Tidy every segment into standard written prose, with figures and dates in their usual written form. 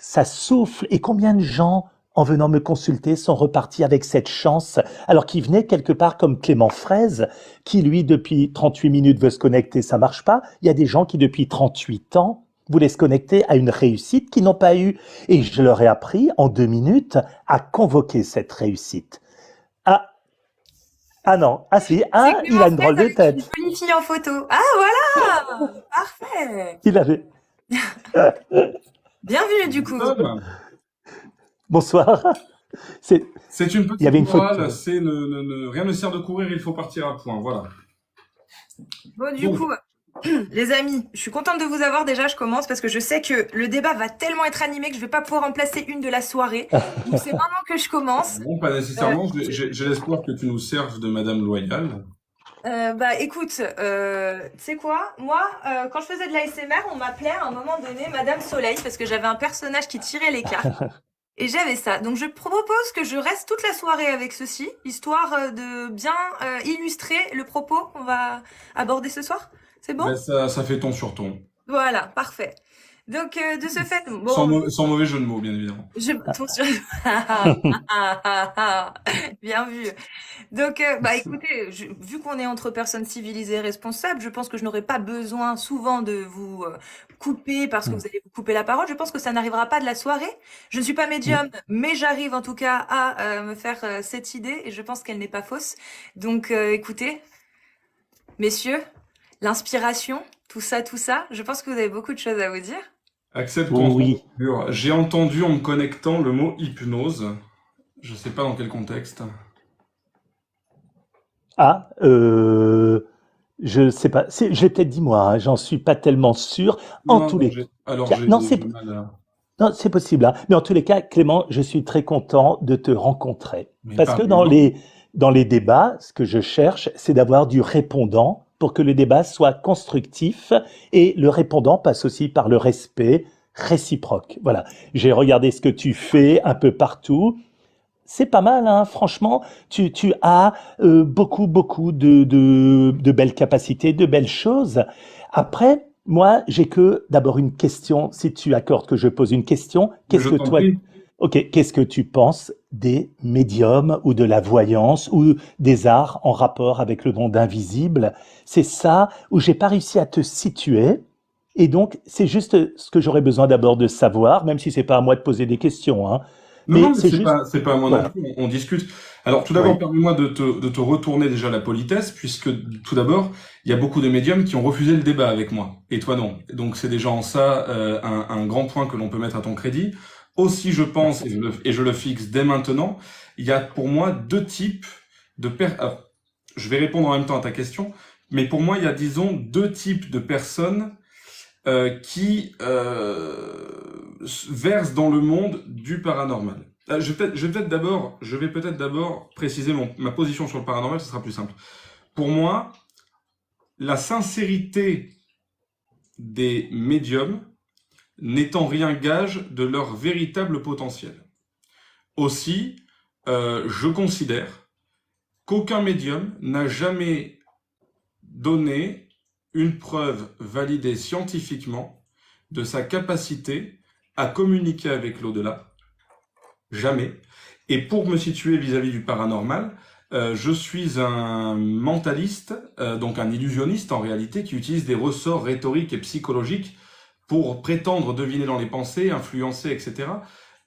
ça souffle. Et combien de gens, en venant me consulter, sont repartis avec cette chance, alors qu'ils venaient quelque part comme Clément Fraise, qui lui, depuis 38 minutes veut se connecter, ça marche pas. Il y a des gens qui, depuis 38 ans, voulaient se connecter à une réussite qu'ils n'ont pas eue. Et je leur ai appris, en 2 minutes, à convoquer cette réussite. Ah, ah non, ah si, C'est ah, il Clément a une Fraise drôle de avec une tête. jolie fille en photo. Ah voilà! Parfait! Il avait... Bien vu du coup. Tom, Bonsoir. C'est, c'est une il y petite avait une morale, photo. c'est rien ne sert de courir, il faut partir à point. Voilà. Bon, du Donc, coup, les amis, je suis contente de vous avoir déjà, je commence parce que je sais que le débat va tellement être animé que je vais pas pouvoir en placer une de la soirée. Donc c'est maintenant que je commence. non, pas Euh, nécessairement. J'ai l'espoir que tu nous serves de Madame Loyale. Bah écoute, tu sais quoi? Moi, quand je faisais de la l'ASMR, on m'appelait à un moment donné Madame Soleil parce que j'avais un personnage qui tirait les cartes. Et j'avais ça. Donc je propose que je reste toute la soirée avec ceci, histoire de bien illustrer le propos qu'on va aborder ce soir. C'est bon? Ben, ça fait ton sur ton. Voilà, parfait. Donc de ce fait, Sans, bon, sans mauvais jeu de mots, bien évidemment. attention. Bien vu. Donc, bah écoutez, vu qu'on est entre personnes civilisées et responsables, je pense que je n'aurai pas besoin souvent de vous couper parce que vous allez vous couper la parole. Je pense que ça n'arrivera pas de la soirée. Je ne suis pas médium, mais j'arrive en tout cas à me faire cette idée et je pense qu'elle n'est pas fausse. Donc, écoutez, messieurs, l'inspiration, tout ça, je pense que vous avez beaucoup de choses à vous dire. Accepte Oui. contre-nature. J'ai entendu en me connectant le mot hypnose. Je sais pas dans quel contexte. Ah, je sais pas. Je l'ai peut-être dit moi, hein, j'en suis pas tellement sûr. En Non, tous les alors cas, non, j'ai du mal à... non, c'est possible, hein. Mais en tous les cas, Clément, je suis très content de te rencontrer. Mais Parce que pareillement. dans les débats, ce que je cherche, c'est d'avoir du répondant pour que le débat soit constructif et le répondant passe aussi par le respect réciproque. Voilà. J'ai regardé ce que tu fais un peu partout. C'est pas mal, hein, franchement. Tu as beaucoup de belles capacités, de belles choses. Après, moi, j'ai que d'abord une question. Si tu accordes que je pose une question, Mais qu'est-ce je que t'en toi, prie. ok, qu'est-ce que tu penses des médiums ou de la voyance ou des arts en rapport avec le monde invisible? C'est ça où j'ai pas réussi à te situer. Et donc, c'est juste ce que j'aurais besoin d'abord de savoir, même si c'est pas à moi de poser des questions, hein. Non, Mais non, mais c'est juste, c'est pas à moi non voilà. plus, on discute. Alors, tout d'abord, Oui. permets-moi de te retourner déjà la politesse, puisque, tout d'abord, il y a beaucoup de médiums qui ont refusé le débat avec moi, et toi non. Donc, c'est déjà en ça un grand point que l'on peut mettre à ton crédit. Aussi, je pense, et je le fixe dès maintenant, il y a pour moi deux types de alors, je vais répondre en même temps à ta question, mais pour moi, il y a, disons, deux types de personnes qui versent dans le monde du paranormal. Je vais peut-être d'abord préciser ma position sur le paranormal, ce sera plus simple. Pour moi, la sincérité des médiums n'est en rien gage de leur véritable potentiel. Aussi, je considère qu'aucun médium n'a jamais donné une preuve validée scientifiquement de sa capacité à communiquer avec l'au-delà. Jamais. Et pour me situer vis-à-vis du paranormal, je suis un mentaliste, donc un illusionniste en réalité, qui utilise des ressorts rhétoriques et psychologiques pour prétendre deviner dans les pensées, influencer, etc.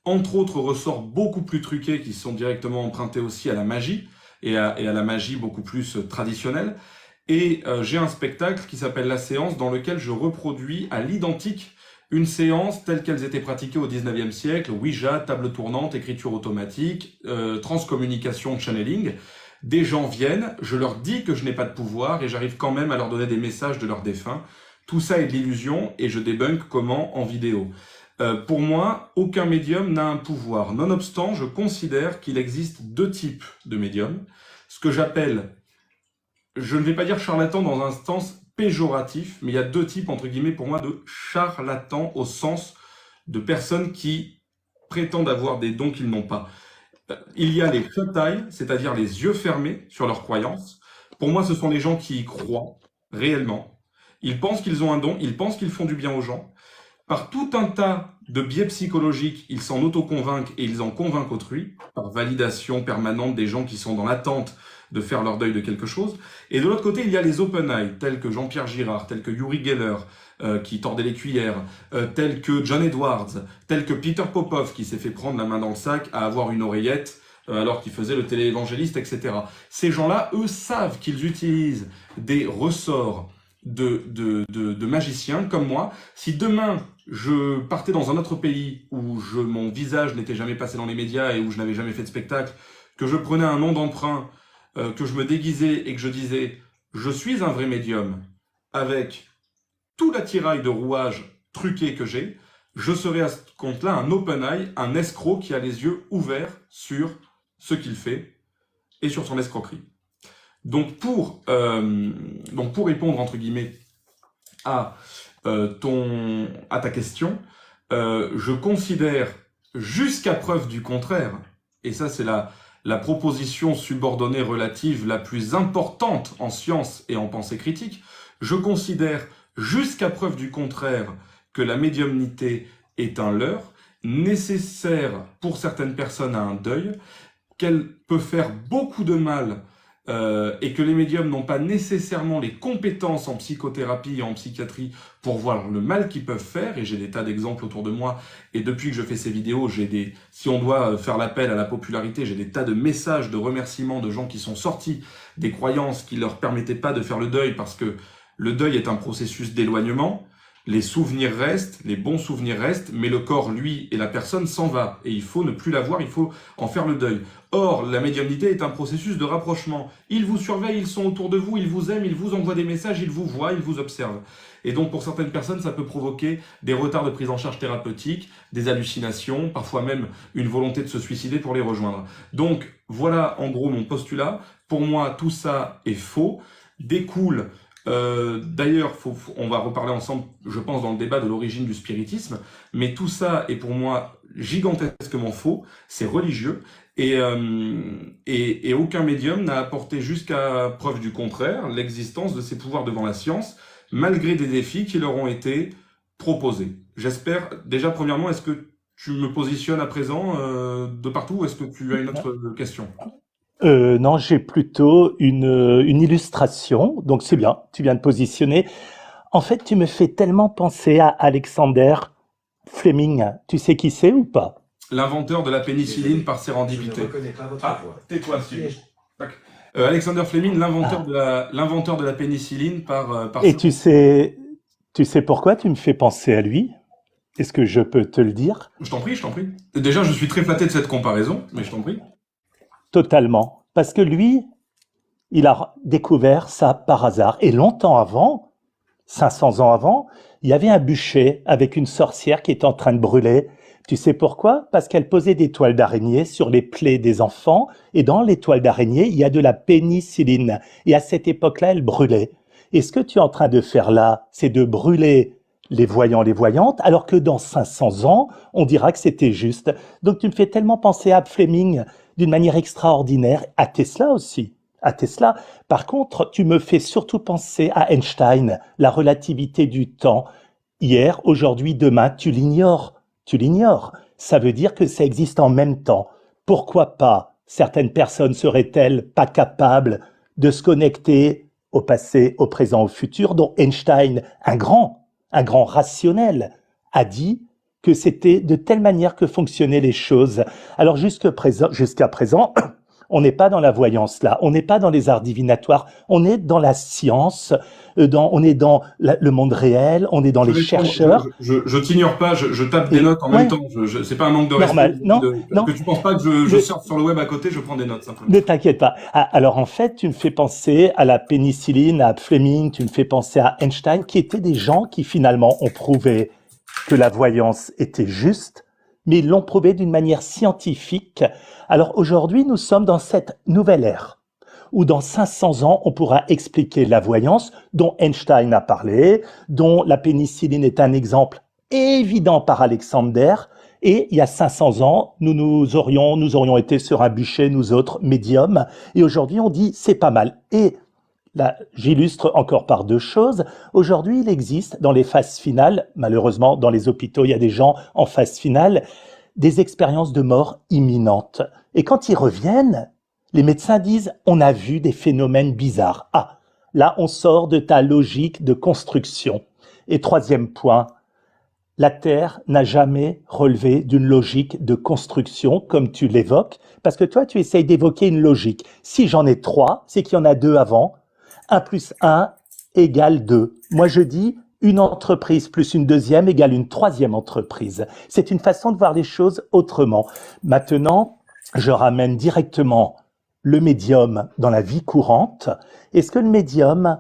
Entre autres ressorts beaucoup plus truqués qui sont directement empruntés aussi à la magie, et à la magie beaucoup plus traditionnelle. Et j'ai un spectacle qui s'appelle La Séance, dans lequel je reproduis à l'identique une séance telle qu'elles étaient pratiquées au 19e siècle, Ouija, table tournante, écriture automatique, transcommunication, channeling. Des gens viennent, je leur dis que je n'ai pas de pouvoir et j'arrive quand même à leur donner des messages de leurs défunts. Tout ça est de l'illusion et je débunk comment en vidéo. Pour moi, aucun médium n'a un pouvoir. Nonobstant, je considère qu'il existe deux types de médiums. Ce que j'appelle, je ne vais pas dire charlatan dans un sens péjoratif, mais il y a deux types, entre guillemets, pour moi, de charlatans au sens de personnes qui prétendent avoir des dons qu'ils n'ont pas. Il y a les shut-eye, c'est-à-dire les yeux fermés sur leurs croyances. Pour moi, ce sont les gens qui y croient réellement. Ils pensent qu'ils ont un don, ils pensent qu'ils font du bien aux gens. par tout un tas de biais psychologiques, ils s'en autoconvainquent et ils en convainquent autrui, par validation permanente des gens qui sont dans l'attente de faire leur deuil de quelque chose. Et de l'autre côté, il y a les open eye, tels que Jean-Pierre Girard, tels que Uri Geller, qui tordait les cuillères, tels que John Edwards, tels que Peter Popov, qui s'est fait prendre la main dans le sac à avoir une oreillette alors qu'il faisait le téléévangéliste, etc. Ces gens-là, eux, savent qu'ils utilisent des ressorts de magiciens comme moi. Si demain, je partais dans un autre pays où mon visage n'était jamais passé dans les médias et où je n'avais jamais fait de spectacle, que je prenais un nom d'emprunt, que je me déguisais et que je disais « je suis un vrai médium » avec tout l'attirail de rouage truqué que j'ai, je serais à ce compte-là un open eye, un escroc qui a les yeux ouverts sur ce qu'il fait et sur son escroquerie. Donc pour répondre entre guillemets à ta question, je considère jusqu'à preuve du contraire, et ça c'est la proposition subordonnée relative la plus importante en science et en pensée critique, je considère jusqu'à preuve du contraire que la médiumnité est un leurre, nécessaire pour certaines personnes à un deuil, qu'elle peut faire beaucoup de mal et que les médiums n'ont pas nécessairement les compétences en psychothérapie et en psychiatrie pour voir le mal qu'ils peuvent faire, et j'ai des tas d'exemples autour de moi, et depuis que je fais ces vidéos, si on doit faire l'appel à la popularité, j'ai des tas de messages de remerciements de gens qui sont sortis des croyances qui leur permettaient pas de faire le deuil, parce que le deuil est un processus d'éloignement, les souvenirs restent, les bons souvenirs restent, mais le corps, lui, et la personne s'en va. Et il faut ne plus la voir, il faut en faire le deuil. Or, la médiumnité est un processus de rapprochement. Ils vous surveillent, ils sont autour de vous, ils vous aiment, ils vous envoient des messages, ils vous voient, ils vous observent. Et donc, pour certaines personnes, ça peut provoquer des retards de prise en charge thérapeutique, des hallucinations, parfois même une volonté de se suicider pour les rejoindre. Donc, voilà en gros mon postulat. Pour moi, tout ça est faux, découle... D'ailleurs, on va reparler ensemble, je pense, dans le débat de l'origine du spiritisme, mais tout ça est pour moi gigantesquement faux, c'est religieux, et aucun médium n'a apporté jusqu'à preuve du contraire l'existence de ces pouvoirs devant la science, malgré des défis qui leur ont été proposés. J'espère, déjà premièrement, est-ce que tu me positionnes à présent de partout, ou est-ce que tu as une autre question ? Non, j'ai plutôt une illustration, donc c'est bien, tu viens de positionner. En fait, tu me fais tellement penser à Alexander Fleming. Tu sais qui c'est ou pas? L'inventeur de la pénicilline par sérendipité. Je ne reconnais pas votre voix. Tais-toi, Steve. Alexander Fleming, l'inventeur de la pénicilline par Et tu sais pourquoi tu me fais penser à lui? Est-ce que je peux te le dire? Je t'en prie, je t'en prie. Déjà, je suis très flatté de cette comparaison, mais je t'en prie. Totalement. Parce que lui, il a découvert ça par hasard. Et longtemps avant, 500 ans avant, il y avait un bûcher avec une sorcière qui était en train de brûler. Tu sais pourquoi? Parce qu'elle posait des toiles d'araignée sur les plaies des enfants. Et dans les toiles d'araignée, il y a de la pénicilline. Et à cette époque-là, elle brûlait. Et ce que tu es en train de faire là, c'est de brûler les voyants, les voyantes, alors que dans 500 ans, on dira que c'était juste. Donc tu me fais tellement penser à Fleming d'une manière extraordinaire, à Tesla aussi. À Tesla. Par contre, tu me fais surtout penser à Einstein, la relativité du temps. Hier, aujourd'hui, demain, tu l'ignores. Tu l'ignores. Ça veut dire que ça existe en même temps. Pourquoi pas certaines personnes seraient-elles pas capables de se connecter au passé, au présent, au futur, dont Einstein, un grand rationnel, a dit que c'était de telle manière que fonctionnaient les choses. Alors jusqu'à présent, on n'est pas dans la voyance là, on n'est pas dans les arts divinatoires, on est dans la science, on est dans le monde réel, on est dans les chercheurs. Je t'ignore pas, je tape des notes en même temps. C'est pas un manque de respect. Non. Que tu penses pas que je surfe sur le web à côté, je prends des notes simplement. Ne t'inquiète pas. Alors en fait, tu me fais penser à la pénicilline, à Fleming, tu me fais penser à Einstein, qui étaient des gens qui finalement ont prouvé que la voyance était juste, mais ils l'ont prouvé d'une manière scientifique. Alors aujourd'hui, nous sommes dans cette nouvelle ère, où dans 500 ans, on pourra expliquer la voyance dont Einstein a parlé, dont la pénicilline est un exemple évident par Alexander, et il y a 500 ans, nous aurions été sur un bûcher, nous autres médiums, et aujourd'hui on dit c'est pas mal. Et Là, j'illustre encore par deux choses. Aujourd'hui, il existe dans les phases finales, malheureusement dans les hôpitaux, il y a des gens en phase finale, des expériences de mort imminente. Et quand ils reviennent, les médecins disent « on a vu des phénomènes bizarres ». Ah, là, on sort de ta logique de construction. Et troisième point, la Terre n'a jamais relevé d'une logique de construction comme tu l'évoques, parce que toi, tu essayes d'évoquer une logique. Si j'en ai trois, c'est qu'il y en a deux avant. 1 plus 1 égale 2. Moi, je dis une entreprise plus une deuxième égale une troisième entreprise. C'est une façon de voir les choses autrement. Maintenant, je ramène directement le médium dans la vie courante. Est-ce que le médium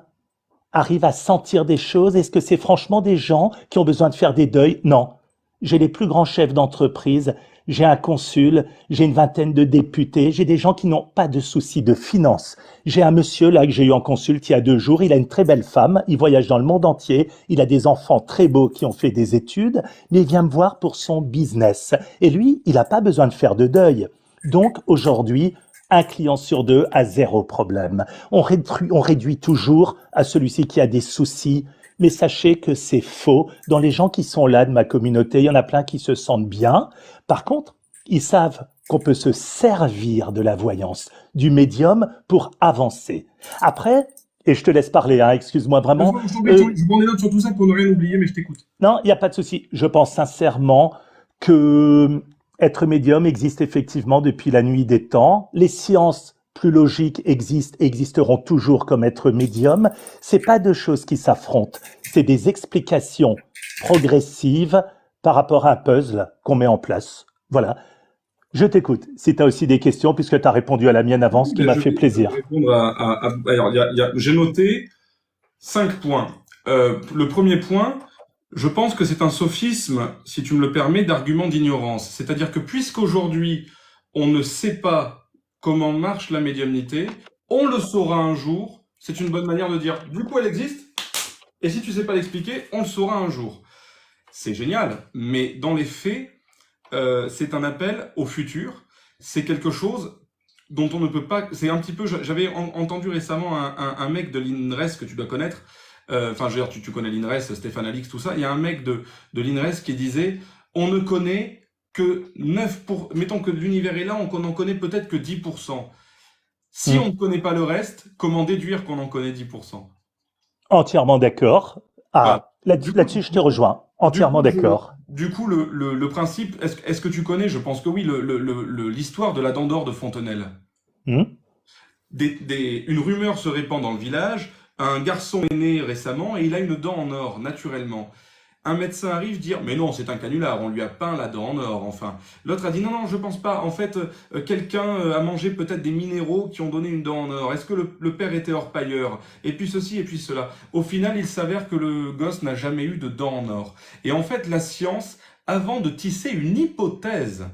arrive à sentir des choses? Est-ce que c'est franchement des gens qui ont besoin de faire des deuils? Non. J'ai les plus grands chefs d'entreprise, j'ai un consul, j'ai une vingtaine de députés, j'ai des gens qui n'ont pas de soucis de finance. J'ai un monsieur là que j'ai eu en consulte il y a 2 jours, il a une très belle femme, il voyage dans le monde entier, il a des enfants très beaux qui ont fait des études, mais il vient me voir pour son business. Et lui, il n'a pas besoin de faire de deuil. Donc aujourd'hui, un client sur 2 a 0 problème. On réduit toujours à celui-ci qui a des soucis. Mais sachez que c'est faux. Dans les gens qui sont là de ma communauté, il y en a plein qui se sentent bien. Par contre, ils savent qu'on peut se servir de la voyance, du médium pour avancer. Après, et je te laisse parler, hein, excuse-moi vraiment. Je prends des notes sur tout ça pour ne rien oublier, mais je t'écoute. Non, il n'y a pas de souci. Je pense sincèrement que être médium existe effectivement depuis la nuit des temps. Les sciences plus logiques existeront toujours comme être médium. C'est pas deux choses qui s'affrontent. C'est des explications progressives par rapport à un puzzle qu'on met en place. Voilà. Je t'écoute. Si tu as aussi des questions, puisque tu as répondu à la mienne avant, ce qui m'a fait plaisir. Alors, j'ai noté 5 points. Le premier point, je pense que c'est un sophisme, si tu me le permets, d'argument d'ignorance. C'est-à-dire que puisqu'aujourd'hui, on ne sait pas comment marche la médiumnité, on le saura un jour. C'est une bonne manière de dire, du coup, elle existe. Et si tu sais pas l'expliquer, on le saura un jour. C'est génial, mais dans les faits, c'est un appel au futur. C'est quelque chose dont on ne peut pas... C'est un petit peu... J'avais entendu récemment un mec de l'INRES que tu dois connaître. Enfin, je veux dire, tu connais l'INRES, Stéphane Alix, tout ça. Il y a un mec de l'INRES qui disait, on ne connaît que 9%, mettons que l'univers est là, on n'en connaît peut-être que 10%. Si on ne connaît pas le reste, comment déduire qu'on en connaît 10%? Entièrement d'accord. Ah, là-dessus, je te rejoins. Entièrement d'accord. Du coup, le principe, est-ce que tu connais, je pense que oui, l'histoire de la dent d'or de Fontenelle? Une rumeur se répand dans le village, un garçon est né récemment et il a une dent en or, naturellement. Un médecin arrive dire « Mais non, c'est un canular, on lui a peint la dent en or, enfin. » L'autre a dit « Non, non, je pense pas. En fait, quelqu'un a mangé peut-être des minéraux qui ont donné une dent en or. Est-ce que le père était orpailleur? Et puis ceci, et puis cela. » Au final, il s'avère que le gosse n'a jamais eu de dent en or. Et en fait, la science, avant de tisser une hypothèse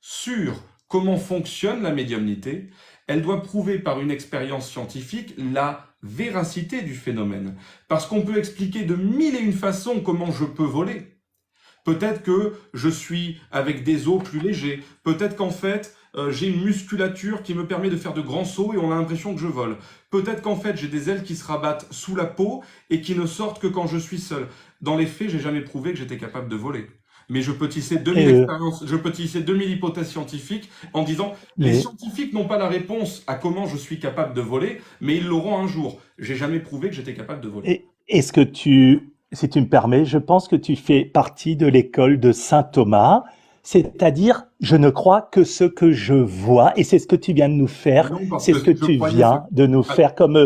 sur comment fonctionne la médiumnité, elle doit prouver par une expérience scientifique la véracité du phénomène. Parce qu'on peut expliquer de 1001 façons comment je peux voler. Peut-être que je suis avec des os plus légers. Peut-être qu'en fait, j'ai une musculature qui me permet de faire de grands sauts et on a l'impression que je vole. Peut-être qu'en fait, j'ai des ailes qui se rabattent sous la peau et qui ne sortent que quand je suis seul. Dans les faits, j'ai jamais prouvé que j'étais capable de voler. Mais je peux tisser 2000 expériences, je peux tisser 2000 hypothèses scientifiques en disant les scientifiques n'ont pas la réponse à comment je suis capable de voler, mais ils l'auront un jour. J'ai jamais prouvé que j'étais capable de voler. Est-ce que si tu me permets, je pense que tu fais partie de l'école de Saint Thomas, c'est-à-dire je ne crois que ce que je vois, et c'est ce que tu viens de nous faire, c'est ce que tu viens de nous faire comme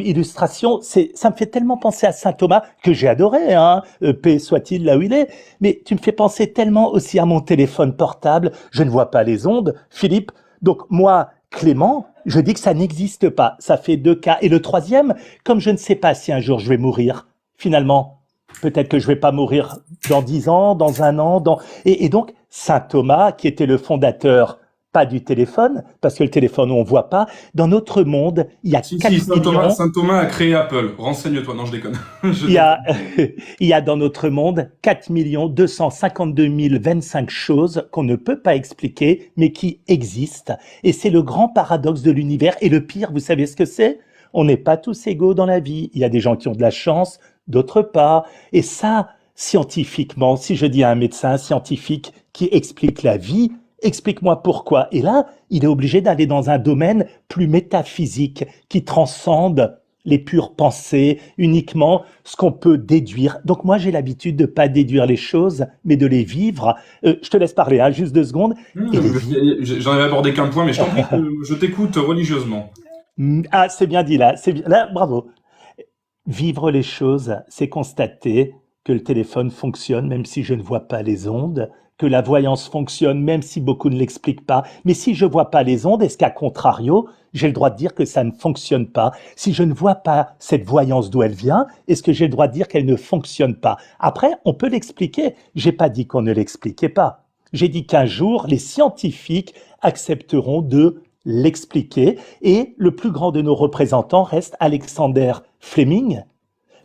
illustration. Ça me fait tellement penser à Saint Thomas, que j'ai adoré, hein, paix soit-il là où il est, mais tu me fais penser tellement aussi à mon téléphone portable, je ne vois pas les ondes, Philippe. Donc moi, Clément, je dis que ça n'existe pas, ça fait 2 cas. Et le troisième, comme je ne sais pas si un jour je vais mourir, finalement, peut-être que je vais pas mourir dans 10 ans, dans 1 an, et donc Saint Thomas, qui était le fondateur pas du téléphone, parce que le téléphone, on voit pas. Dans notre monde, il y a 4 millions... Saint Thomas a créé Apple. Renseigne-toi. Non, je déconne. Il y a dans notre monde 4 252 025 choses qu'on ne peut pas expliquer, mais qui existent. Et c'est le grand paradoxe de l'univers. Et le pire, vous savez ce que c'est? On n'est pas tous égaux dans la vie. Il y a des gens qui ont de la chance, d'autres pas. Et ça, scientifiquement, si je dis à un médecin scientifique qui explique la vie, explique-moi pourquoi. Et là, il est obligé d'aller dans un domaine plus métaphysique qui transcende les pures pensées, uniquement ce qu'on peut déduire. Donc moi, j'ai l'habitude de pas déduire les choses, mais de les vivre. Je te laisse parler, hein, juste 2 secondes. Et les J'en avais abordé qu'un point, mais je t'écoute religieusement. Ah, c'est bien dit là, c'est bien, là, bravo. Vivre les choses, c'est constater que le téléphone fonctionne même si je ne vois pas les ondes, que la voyance fonctionne même si beaucoup ne l'expliquent pas. Mais si je vois pas les ondes, est-ce qu'à contrario, j'ai le droit de dire que ça ne fonctionne pas? Si je ne vois pas cette voyance d'où elle vient, est-ce que j'ai le droit de dire qu'elle ne fonctionne pas? Après, on peut l'expliquer. J'ai pas dit qu'on ne l'expliquait pas. J'ai dit qu'un jour, les scientifiques accepteront de l'expliquer. Et le plus grand de nos représentants reste Alexander Fleming,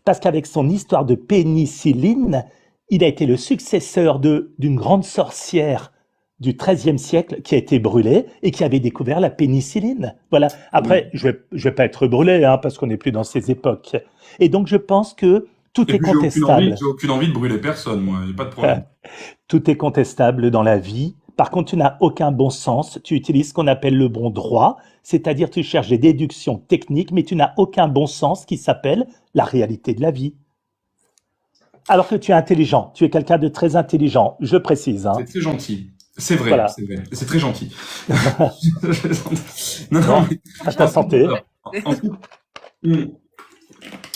parce qu'avec son histoire de pénicilline, il a été le successeur d'une grande sorcière du XIIIe siècle qui a été brûlée et qui avait découvert la pénicilline. Voilà. Après, je vais pas être brûlé, hein, parce qu'on n'est plus dans ces époques. Et donc, je pense que tout est contestable. J'ai aucune envie de brûler personne, moi. Il n'y a pas de problème. Tout est contestable dans la vie. Par contre, tu n'as aucun bon sens. Tu utilises ce qu'on appelle le bon droit, c'est-à-dire tu cherches des déductions techniques, mais tu n'as aucun bon sens qui s'appelle la réalité de la vie. Alors que tu es intelligent, tu es quelqu'un de très intelligent, je précise. Hein. C'est très gentil. C'est vrai, Voilà. c'est vrai. C'est très gentil. Non, à ta santé.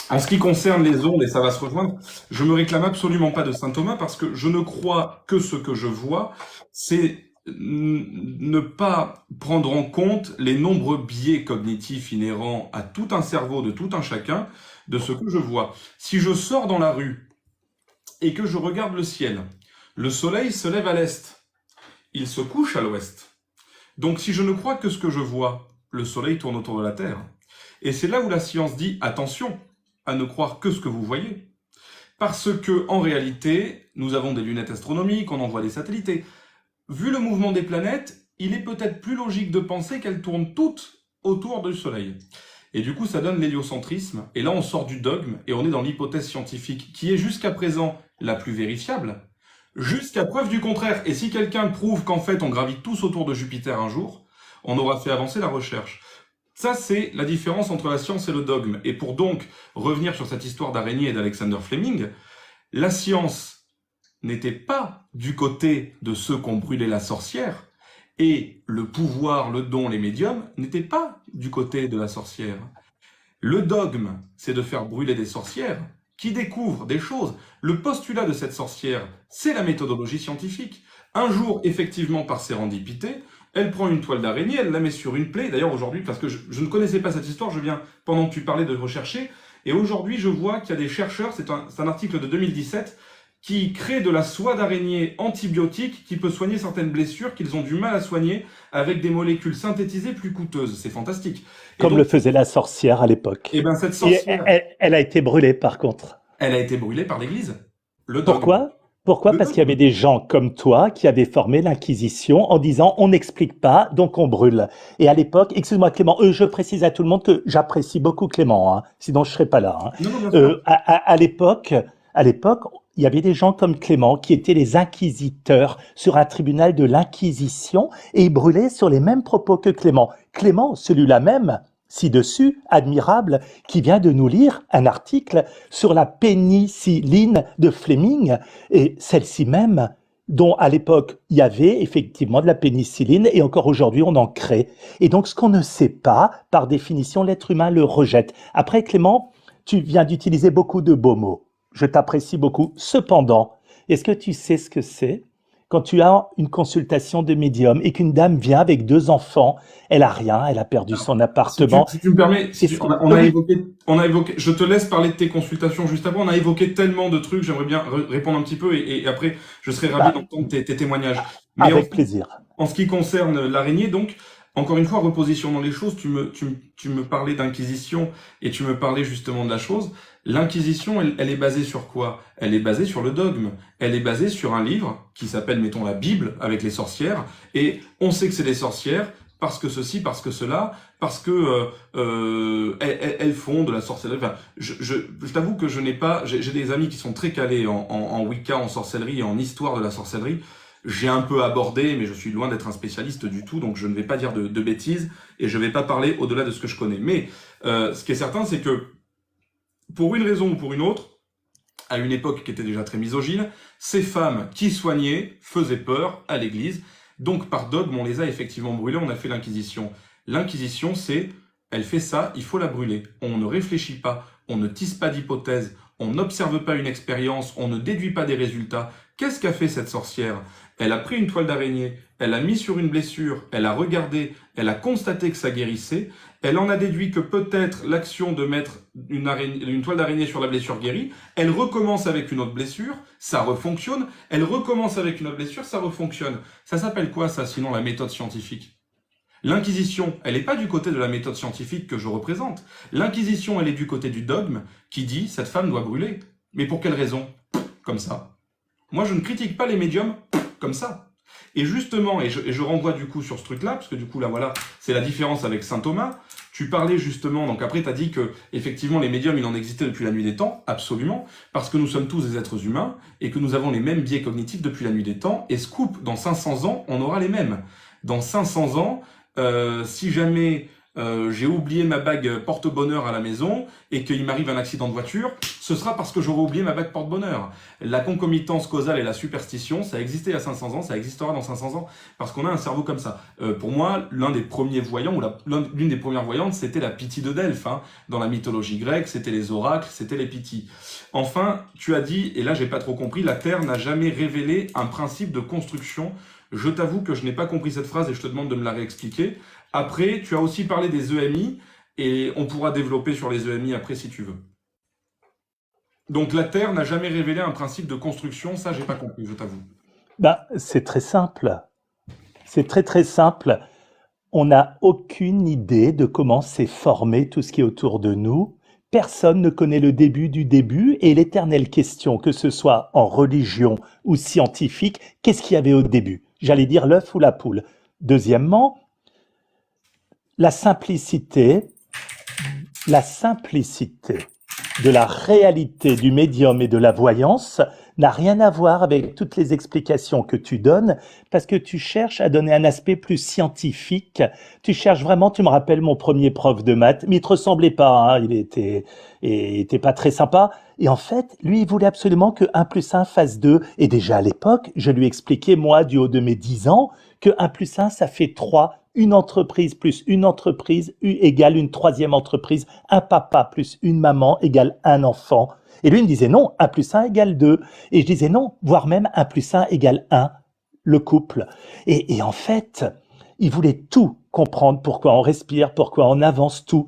En ce qui concerne les ondes, et ça va se rejoindre, je me réclame absolument pas de saint Thomas parce que je ne crois que ce que je vois, c'est ne pas prendre en compte les nombreux biais cognitifs inhérents à tout un cerveau de tout un chacun de ce que je vois. Si je sors dans la rue et que je regarde le ciel, le soleil se lève à l'est, il se couche à l'ouest. Donc si je ne crois que ce que je vois, le soleil tourne autour de la Terre. Et c'est là où la science dit « attention » à ne croire que ce que vous voyez. Parce que, en réalité, nous avons des lunettes astronomiques, on envoie des satellites, et vu le mouvement des planètes, il est peut-être plus logique de penser qu'elles tournent toutes autour du Soleil. Et du coup, ça donne l'héliocentrisme, et là on sort du dogme, et on est dans l'hypothèse scientifique, qui est jusqu'à présent la plus vérifiable, jusqu'à preuve du contraire. Et si quelqu'un prouve qu'en fait on gravite tous autour de Jupiter un jour, on aura fait avancer la recherche. Ça, c'est la différence entre la science et le dogme. Et pour donc revenir sur cette histoire d'araignée et d'Alexander Fleming, la science n'était pas du côté de ceux qui ont brûlé la sorcière, et le pouvoir, le don, les médiums n'étaient pas du côté de la sorcière. Le dogme, c'est de faire brûler des sorcières qui découvrent des choses. Le postulat de cette sorcière, c'est la méthodologie scientifique. Un jour, effectivement, par sérendipité, elle prend une toile d'araignée, elle la met sur une plaie. D'ailleurs, aujourd'hui, parce que je ne connaissais pas cette histoire, je viens, pendant que tu parlais, de rechercher. Et aujourd'hui, je vois qu'il y a des chercheurs, c'est un article de 2017, qui créent de la soie d'araignée antibiotique qui peut soigner certaines blessures qu'ils ont du mal à soigner avec des molécules synthétisées plus coûteuses. C'est fantastique. Comme le faisait la sorcière à l'époque. Et bien, cette sorcière... Elle a été brûlée, par contre. Elle a été brûlée par l'Église. Pourquoi? Parce qu'il y avait des gens comme toi qui avaient formé l'Inquisition en disant on n'explique pas, donc on brûle. Et à l'époque, excuse-moi Clément, je précise à tout le monde que j'apprécie beaucoup Clément, hein, sinon je serais pas là. Hein. Non, à l'époque, il y avait des gens comme Clément qui étaient les inquisiteurs sur un tribunal de l'Inquisition et ils brûlaient sur les mêmes propos que Clément. Clément, celui-là même, ci-dessus, admirable, qui vient de nous lire un article sur la pénicilline de Fleming, et celle-ci même, dont à l'époque il y avait effectivement de la pénicilline, et encore aujourd'hui on en crée. Et donc ce qu'on ne sait pas, par définition, l'être humain le rejette. Après Clément, tu viens d'utiliser beaucoup de beaux mots. Je t'apprécie beaucoup. Cependant, est-ce que tu sais ce que c'est quand tu as une consultation de médium et qu'une dame vient avec 2 enfants, elle a rien, elle a perdu son appartement. Si tu me permets, on a évoqué, je te laisse parler de tes consultations juste avant, on a évoqué tellement de trucs, j'aimerais bien répondre un petit peu et après je serais ravi d'entendre tes témoignages. Mais avec plaisir. En ce qui concerne l'araignée, donc, encore une fois, repositionnons les choses, tu me parlais d'inquisition et tu me parlais justement de la chose. L'inquisition, elle est basée sur quoi? Elle est basée sur le dogme. Elle est basée sur un livre qui s'appelle, mettons, la Bible avec les sorcières. Et on sait que c'est des sorcières parce que ceci, parce que cela, parce que elles font de la sorcellerie. Enfin, je t'avoue que j'ai des amis qui sont très calés en Wicca, en sorcellerie et en histoire de la sorcellerie. J'ai un peu abordé, mais je suis loin d'être un spécialiste du tout, donc je ne vais pas dire de bêtises et je ne vais pas parler au-delà de ce que je connais. Mais ce qui est certain, c'est que pour une raison ou pour une autre, à une époque qui était déjà très misogyne, ces femmes qui soignaient faisaient peur à l'Église. Donc par dogme, on les a effectivement brûlées, on a fait l'Inquisition. L'Inquisition, c'est, elle fait ça, il faut la brûler. On ne réfléchit pas, on ne tisse pas d'hypothèse, on n'observe pas une expérience, on ne déduit pas des résultats. Qu'est-ce qu'a fait cette sorcière? Elle a pris une toile d'araignée, elle a mis sur une blessure, elle a regardé, elle a constaté que ça guérissait, elle en a déduit que peut-être l'action de mettre une toile d'araignée sur la blessure guérit, elle recommence avec une autre blessure, ça refonctionne, elle recommence avec une autre blessure, ça refonctionne. Ça s'appelle quoi ça, sinon la méthode scientifique? L'Inquisition, elle n'est pas du côté de la méthode scientifique que je représente. L'Inquisition, elle est du côté du dogme qui dit « cette femme doit brûler ». Mais pour quelle raison? Comme ça. Moi, je ne critique pas les médiums comme ça. Et justement, et je renvoie du coup sur ce truc-là, parce que du coup, là, voilà, c'est la différence avec saint Thomas. Tu parlais justement, donc après, tu as dit que effectivement les médiums, il en existait depuis la nuit des temps, absolument, parce que nous sommes tous des êtres humains, et que nous avons les mêmes biais cognitifs depuis la nuit des temps, et scoop, dans 500 ans, on aura les mêmes. Dans 500 ans, si jamais j'ai oublié ma bague porte-bonheur à la maison et qu'il m'arrive un accident de voiture, ce sera parce que j'aurai oublié ma bague porte-bonheur. La concomitance causale et la superstition, ça existait il y a 500 ans, ça existera dans 500 ans, parce qu'on a un cerveau comme ça. Pour moi, l'un des premiers voyants, ou l'une des premières voyantes, c'était la Pythie de Delphes. Hein. Dans la mythologie grecque, c'était les oracles, c'était les Pythies. Enfin, tu as dit, et là j'ai pas trop compris, la Terre n'a jamais révélé un principe de construction. Je t'avoue que je n'ai pas compris cette phrase et je te demande de me la réexpliquer. Après, tu as aussi parlé des EMI, et on pourra développer sur les EMI après si tu veux. Donc la Terre n'a jamais révélé un principe de construction, ça j'ai pas compris, je t'avoue. Ben, c'est très simple. C'est très très simple. On n'a aucune idée de comment s'est formé tout ce qui est autour de nous. Personne ne connaît le début du début et l'éternelle question, que ce soit en religion ou scientifique, qu'est-ce qu'il y avait au début? J'allais dire l'œuf ou la poule. Deuxièmement, la simplicité de la réalité du médium et de la voyance n'a rien à voir avec toutes les explications que tu donnes, parce que tu cherches à donner un aspect plus scientifique. Tu cherches vraiment, tu me rappelles mon premier prof de maths, mais il te ressemblait pas, hein, il était pas très sympa. Et en fait, lui, il voulait absolument que 1 plus 1 fasse 2. Et déjà à l'époque, je lui expliquais, moi, du haut de mes 10 ans, que 1 plus 1, ça fait 3. Une entreprise plus une entreprise égale une troisième entreprise. Un papa plus une maman égale un enfant. Et lui, il me disait non, 1 plus 1 égale 2. Et je disais non, voire même 1 plus 1 égale 1, le couple. Et en fait, il voulait tout comprendre, pourquoi on respire, pourquoi on avance, tout.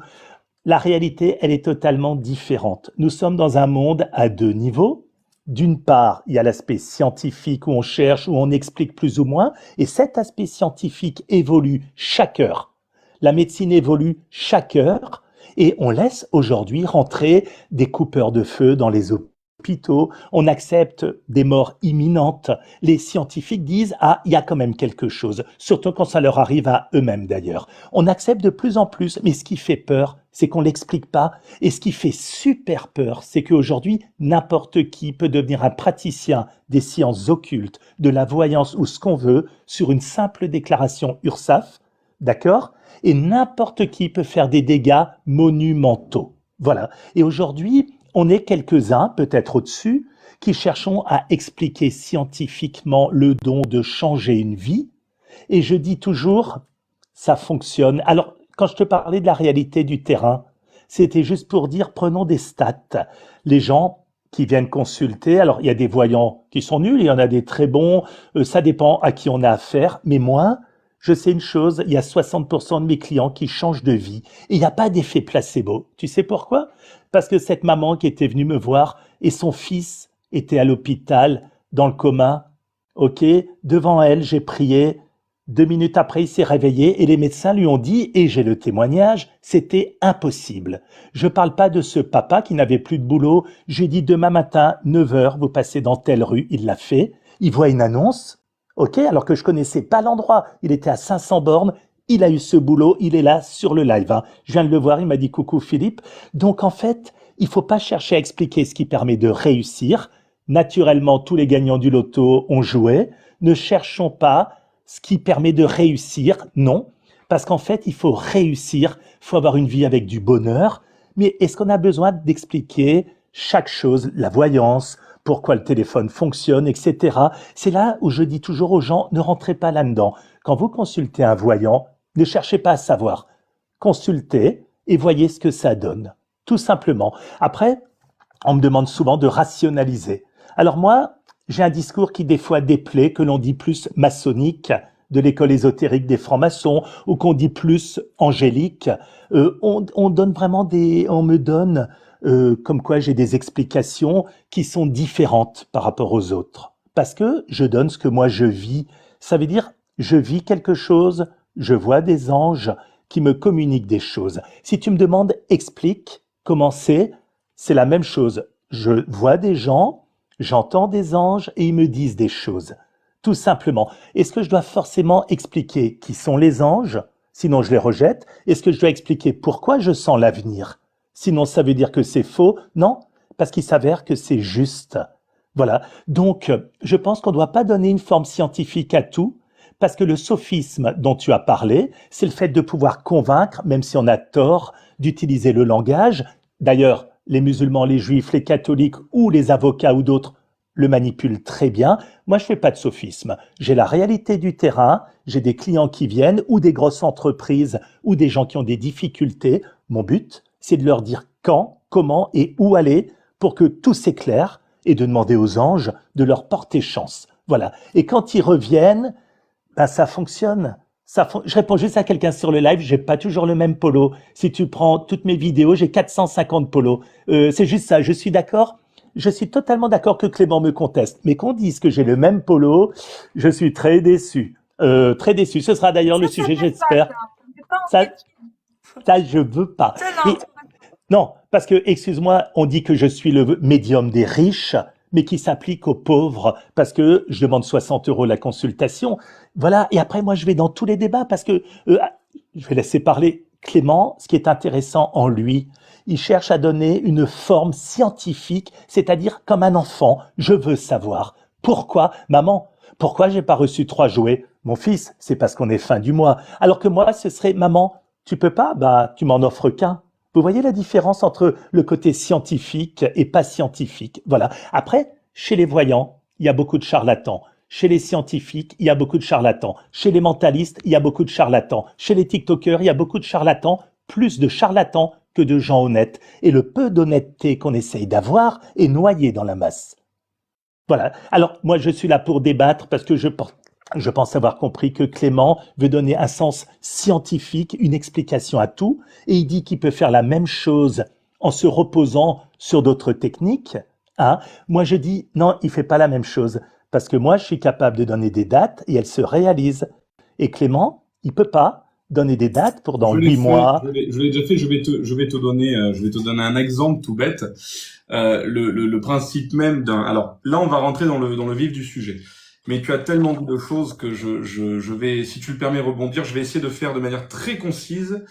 La réalité, elle est totalement différente. Nous sommes dans un monde à 2 niveaux. D'une part, il y a l'aspect scientifique où on cherche, où on explique plus ou moins, et cet aspect scientifique évolue chaque heure. La médecine évolue chaque heure, et on laisse aujourd'hui rentrer des coupeurs de feu dans les hôpitaux, on accepte des morts imminentes. Les scientifiques disent « Ah, il y a quand même quelque chose », surtout quand ça leur arrive à eux-mêmes d'ailleurs. On accepte de plus en plus, mais ce qui fait peur, c'est qu'on l'explique pas. Et ce qui fait super peur, c'est qu'aujourd'hui, n'importe qui peut devenir un praticien des sciences occultes, de la voyance ou ce qu'on veut, sur une simple déclaration URSAF, d'accord? Et n'importe qui peut faire des dégâts monumentaux. Voilà. Et aujourd'hui, on est quelques-uns, peut-être au-dessus, qui cherchons à expliquer scientifiquement le don de changer une vie. Et je dis toujours, ça fonctionne. Alors, quand je te parlais de la réalité du terrain, c'était juste pour dire, prenons des stats. Les gens qui viennent consulter, alors il y a des voyants qui sont nuls, il y en a des très bons, ça dépend à qui on a affaire, mais moi, je sais une chose, il y a 60% de mes clients qui changent de vie et il n'y a pas d'effet placebo. Tu sais pourquoi? Parce que cette maman qui était venue me voir et son fils était à l'hôpital dans le coma, ok, devant elle, j'ai prié, 2 minutes après, il s'est réveillé et les médecins lui ont dit, et j'ai le témoignage, c'était impossible. Je parle pas de ce papa qui n'avait plus de boulot. J'ai dit demain matin, 9 h, vous passez dans telle rue. Il l'a fait. Il voit une annonce. Ok, alors que je connaissais pas l'endroit. Il était à 500 bornes. il a eu ce boulot, il est là sur le live, hein. Je viens de le voir, il m'a dit coucou Philippe. Donc en fait, il faut pas chercher à expliquer ce qui permet de réussir. Naturellement, tous les gagnants du loto ont joué. Ne cherchons pas ce qui permet de réussir, non. Parce qu'en fait, il faut réussir, il faut avoir une vie avec du bonheur. Mais est-ce qu'on a besoin d'expliquer chaque chose, la voyance, pourquoi le téléphone fonctionne, etc. C'est là où je dis toujours aux gens, ne rentrez pas là-dedans. Quand vous consultez un voyant, ne cherchez pas à savoir. Consultez et voyez ce que ça donne. Tout simplement. Après, on me demande souvent de rationaliser. Alors moi, j'ai un discours qui des fois déplaît, que l'on dit plus maçonnique, de l'école ésotérique des francs-maçons, ou qu'on dit plus angélique. On donne vraiment on me donne comme quoi j'ai des explications qui sont différentes par rapport aux autres. Parce que je donne ce que moi je vis. Ça veut dire, je vis quelque chose, je vois des anges qui me communiquent des choses. Si tu me demandes, explique comment c'est la même chose. Je vois des gens, j'entends des anges et ils me disent des choses. Tout simplement. Est-ce que je dois forcément expliquer qui sont les anges? Sinon, je les rejette. Est-ce que je dois expliquer pourquoi je sens l'avenir? Sinon, ça veut dire que c'est faux? Non, parce qu'il s'avère que c'est juste. Voilà. Donc, je pense qu'on ne doit pas donner une forme scientifique à tout, parce que le sophisme dont tu as parlé, c'est le fait de pouvoir convaincre, même si on a tort, d'utiliser le langage. D'ailleurs, les musulmans, les juifs, les catholiques ou les avocats ou d'autres le manipulent très bien. Moi, je fais pas de sophisme. J'ai la réalité du terrain, j'ai des clients qui viennent ou des grosses entreprises ou des gens qui ont des difficultés. Mon but, c'est de leur dire quand, comment et où aller pour que tout s'éclaire et de demander aux anges de leur porter chance. Voilà. Et quand ils reviennent, ben ça fonctionne. Je réponds juste à quelqu'un sur le live, j'ai pas toujours le même polo. Si tu prends toutes mes vidéos, j'ai 450 polos. C'est juste ça, je suis d'accord. Je suis totalement d'accord que Clément me conteste. Mais qu'on dise que j'ai le même polo, je suis très déçu. Très déçu. Ce sera d'ailleurs le sujet, j'espère. Ça, je veux pas. Et, non, parce que, excuse-moi, on dit que je suis le médium des riches, mais qui s'applique aux pauvres, parce que je demande 60 € la consultation. Voilà, et après, moi, je vais dans tous les débats, parce que je vais laisser parler Clément. Ce qui est intéressant en lui, il cherche à donner une forme scientifique, c'est-à-dire comme un enfant. Je veux savoir pourquoi, maman, pourquoi j'ai pas reçu 3 jouets? Mon fils, c'est parce qu'on est fin du mois. Alors que moi, ce serait, maman, tu peux pas? Bah, tu m'en offres qu'un. Vous voyez la différence entre le côté scientifique et pas scientifique. Voilà. Après, chez les voyants, il y a beaucoup de charlatans. Chez les scientifiques, il y a beaucoup de charlatans. Chez les mentalistes, il y a beaucoup de charlatans. Chez les TikTokers, il y a beaucoup de charlatans, plus de charlatans que de gens honnêtes. Et le peu d'honnêteté qu'on essaye d'avoir est noyé dans la masse. Voilà. Alors, moi, je suis là pour débattre parce que je pense avoir compris que Clément veut donner un sens scientifique, une explication à tout, et il dit qu'il peut faire la même chose en se reposant sur d'autres techniques. Hein. Moi, je dis non, il fait pas la même chose, parce que moi, je suis capable de donner des dates et elles se réalisent. Et Clément, il peut pas donner des dates pour dans 8 mois. Je l'ai déjà fait. Je vais te donner un exemple tout bête. Le principe même d'un. Alors là, on va rentrer dans le vif du sujet. Mais tu as tellement dit de choses que je vais, si tu le permets, rebondir. Je vais essayer de faire de manière très concise.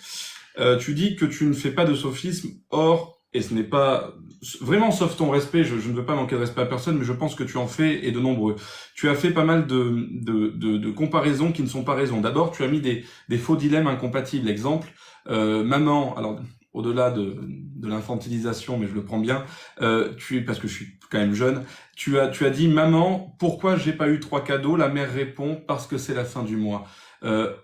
Tu dis que tu ne fais pas de sophisme. Or, et ce n'est pas vraiment sauf ton respect, je ne veux pas manquer de respect à personne, mais je pense que tu en fais et de nombreux. Tu as fait pas mal de comparaisons qui ne sont pas raisons. D'abord, tu as mis des faux dilemmes incompatibles. Exemple, maman, alors au-delà de l'infantilisation, mais je le prends bien, parce que je suis quand même jeune, tu as dit maman, pourquoi j'ai pas eu 3 cadeaux? La mère répond parce que c'est la fin du mois.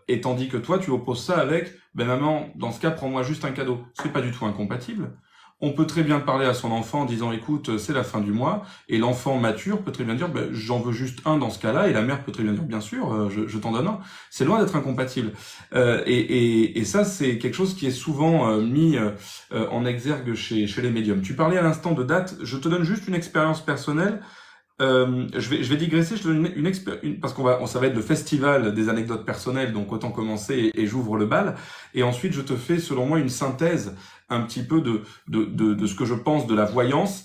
Et tandis que toi, tu opposes ça avec ben maman, dans ce cas, prends-moi juste un cadeau. C'est pas du tout incompatible. On peut très bien parler à son enfant en disant écoute, c'est la fin du mois, et l'enfant mature peut très bien dire ben, j'en veux juste un dans ce cas-là, et la mère peut très bien dire bien sûr, je t'en donne un. C'est loin d'être incompatible. Et ça, c'est quelque chose qui est souvent mis en exergue chez les médiums. Tu parlais à l'instant de date, je te donne juste une expérience personnelle. Je vais digresser, je te donne parce ça va être le festival des anecdotes personnelles, donc autant commencer et j'ouvre le bal. Et ensuite, je te fais, selon moi, une synthèse un petit peu de ce que je pense de la voyance.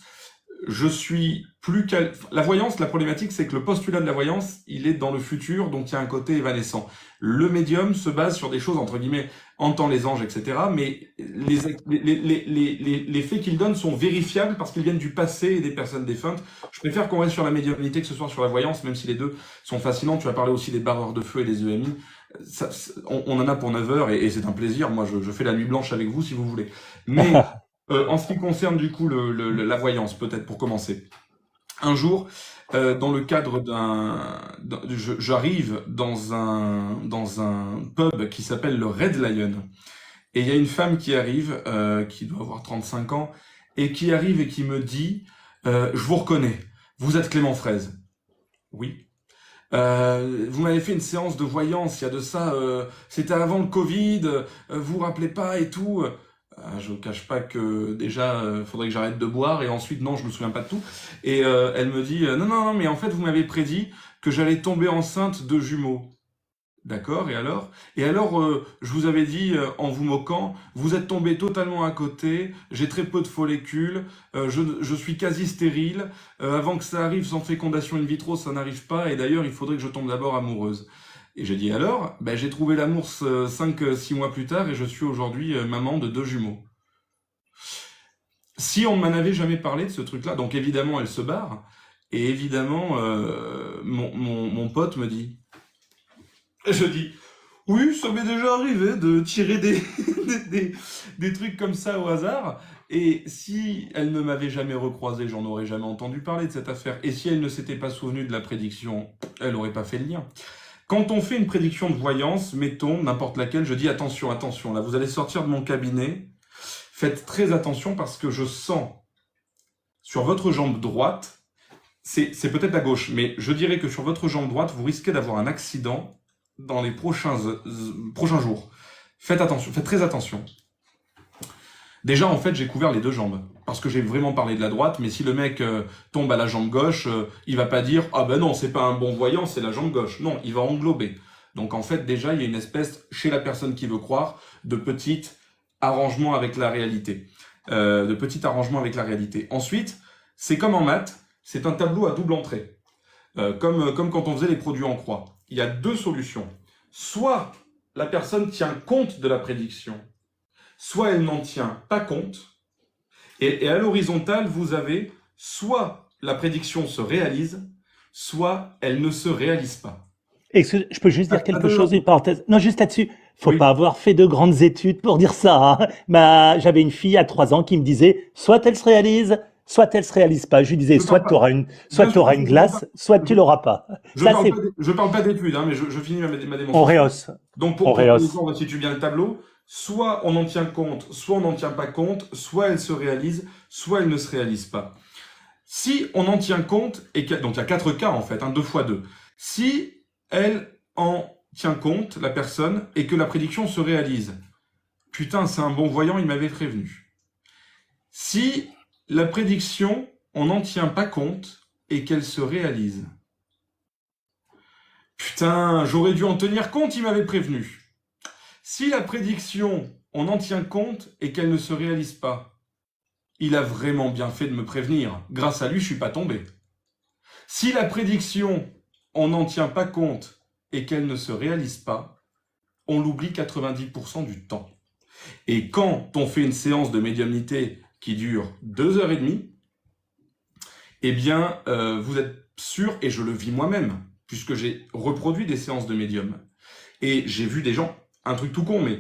je suis plus La voyance, la problématique, c'est que le postulat de la voyance, il est dans le futur, donc il y a un côté évanescent. Le médium se base sur des choses, entre guillemets, entend les anges, etc., mais les faits qu'il donne sont vérifiables parce qu'ils viennent du passé et des personnes défuntes. Je préfère qu'on reste sur la médiumnité que ce soit sur la voyance, même si les deux sont fascinants. Tu as parlé aussi des barreurs de feu et des EMI. On en a pour 9 heures et c'est un plaisir. Moi, je fais la nuit blanche avec vous si vous voulez. Mais en ce qui concerne du coup la voyance, peut-être pour commencer. Un jour, dans le cadre j'arrive dans un pub qui s'appelle le Red Lion. Et il y a une femme qui arrive, qui doit avoir 35 ans, et qui arrive et qui me dit je vous reconnais, vous êtes Clément Fraise. Oui. Vous m'avez fait une séance de voyance, il y a de ça, c'était avant le Covid, vous vous rappelez pas et tout. Je vous cache pas que déjà, faudrait que j'arrête de boire, et ensuite, non, je me souviens pas de tout. Et elle me dit, non, mais en fait, vous m'avez prédit que j'allais tomber enceinte de jumeaux. D'accord, et alors? Et alors, je vous avais dit, en vous moquant, vous êtes tombé totalement à côté, j'ai très peu de follicules, je suis quasi stérile, avant que ça arrive sans fécondation in vitro, ça n'arrive pas, et d'ailleurs, il faudrait que je tombe d'abord amoureuse. Et j'ai dit alors, ben, j'ai trouvé l'amour 5-6 mois plus tard, et je suis aujourd'hui maman de 2 jumeaux. Si on ne m'en avait jamais parlé de ce truc-là, donc évidemment, elle se barre, et évidemment, mon pote me dit... Je dis, oui, ça m'est déjà arrivé de tirer des trucs comme ça au hasard. Et si elle ne m'avait jamais recroisé, j'en aurais jamais entendu parler de cette affaire. Et si elle ne s'était pas souvenue de la prédiction, elle n'aurait pas fait le lien. Quand on fait une prédiction de voyance, mettons, n'importe laquelle, je dis attention, attention, là vous allez sortir de mon cabinet, faites très attention parce que je sens sur votre jambe droite, c'est peut-être la gauche, mais je dirais que sur votre jambe droite, vous risquez d'avoir un accident dans les prochains jours. Faites attention, faites très attention. Déjà, en fait, j'ai couvert les 2 jambes. Parce que j'ai vraiment parlé de la droite, mais si le mec tombe à la jambe gauche, il va pas dire « Ah ben non, c'est pas un bon voyant, c'est la jambe gauche ». Non, il va englober. Donc en fait, déjà, il y a une espèce, chez la personne qui veut croire, de petit arrangement avec la réalité. Ensuite, c'est comme en maths, c'est un tableau à double entrée. Comme quand on faisait les produits en croix. Il y a 2 solutions. Soit la personne tient compte de la prédiction, soit elle n'en tient pas compte. Et à l'horizontale, vous avez soit la prédiction se réalise, soit elle ne se réalise pas. Est-ce que je peux juste dire quelque chose, une parenthèse? Non, juste là-dessus. Faut Oui. pas avoir fait de grandes études pour dire ça, hein. J'avais une fille à 3 ans qui me disait, soit elle se réalise, soit elle se réalise pas. Je lui disais, soit tu auras une glace, soit tu l'auras pas. Je parle pas d'études, hein, mais je finis ma démonstration. On rehausse. Donc pour les gens, on resitue bien le tableau. Soit on en tient compte, soit on n'en tient pas compte, soit elle se réalise, soit elle ne se réalise pas. Si on en tient compte, donc il y a 4 cas en fait, 2 x 2. Si elle en tient compte, la personne, et que la prédiction se réalise, putain, c'est un bon voyant, il m'avait prévenu. Si la prédiction, on n'en tient pas compte, et qu'elle se réalise, putain, j'aurais dû en tenir compte, il m'avait prévenu. Si la prédiction, on en tient compte et qu'elle ne se réalise pas, il a vraiment bien fait de me prévenir. Grâce à lui, je suis pas tombé. Si la prédiction, on n'en tient pas compte et qu'elle ne se réalise pas, on l'oublie 90% du temps. Et quand on fait une séance de médiumnité qui dure 2h30, eh bien, vous êtes sûr, et je le vis moi-même, puisque j'ai reproduit des séances de médium. Et j'ai vu des gens, un truc tout con, mais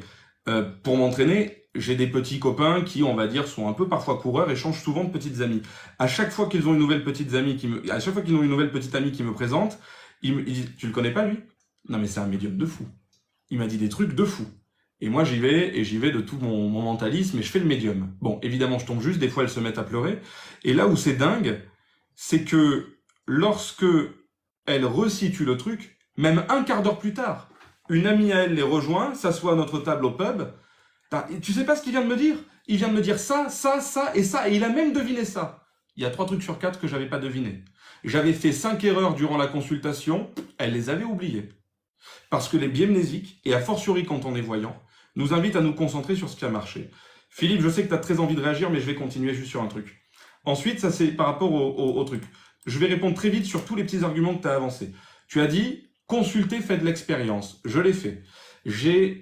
pour m'entraîner, j'ai des petits copains qui, on va dire, sont un peu parfois coureurs et changent souvent de petites amies. À chaque fois qu'ils ont une nouvelle petite amie qui me présente, ils me disent, tu le connais pas lui? Non mais c'est un médium de fou. Il m'a dit des trucs de fou. Et moi j'y vais de tout mon mentalisme et je fais le médium. Bon, évidemment je tombe juste, des fois elles se mettent à pleurer. Et là où c'est dingue, c'est que lorsque elle resitue le truc, même un quart d'heure plus tard, une amie à elle les rejoint, s'assoit à notre table au pub. Tu sais pas ce qu'il vient de me dire? Il vient de me dire ça, ça, ça et ça, et il a même deviné ça. Il y a 3 trucs sur 4 que j'avais pas deviné. J'avais fait 5 erreurs durant la consultation, elle les avait oubliées. Parce que les biamnésiques, et a fortiori quand on est voyant, nous invitent à nous concentrer sur ce qui a marché. Philippe, je sais que tu as très envie de réagir, mais je vais continuer juste sur un truc. Ensuite, ça c'est par rapport au truc. Je vais répondre très vite sur tous les petits arguments que tu as avancés. Tu as dit, consulter fait de l'expérience. Je l'ai fait. Je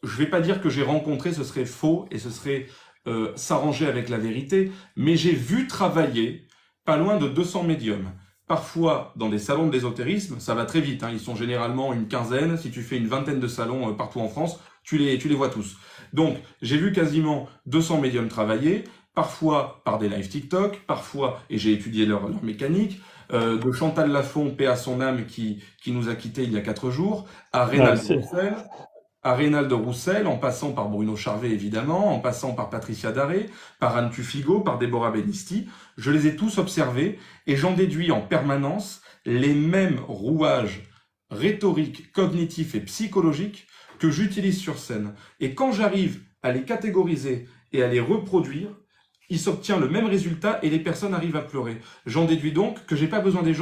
vais pas dire que j'ai rencontré, ce serait faux et ce serait s'arranger avec la vérité, mais j'ai vu travailler pas loin de 200 médiums. Parfois, dans des salons de l'ésotérisme, ça va très vite, hein, ils sont généralement une quinzaine. Si tu fais une vingtaine de salons partout en France, tu les vois tous. Donc, j'ai vu quasiment 200 médiums travailler, parfois par des live TikTok, parfois, et j'ai étudié leur mécanique, de Chantal Lafont, paix à son âme, qui nous a quittés il y a 4 jours, à Reynald Roussel, en passant par Bruno Charvet évidemment, en passant par Patricia Daré, par Anne Tufigo, par Déborah Benisti. Je les ai tous observés et j'en déduis en permanence les mêmes rouages rhétoriques, cognitifs et psychologiques que j'utilise sur scène. Et quand j'arrive à les catégoriser et à les reproduire, il s'obtient le même résultat et les personnes arrivent à pleurer. J'en déduis donc que j'ai pas besoin des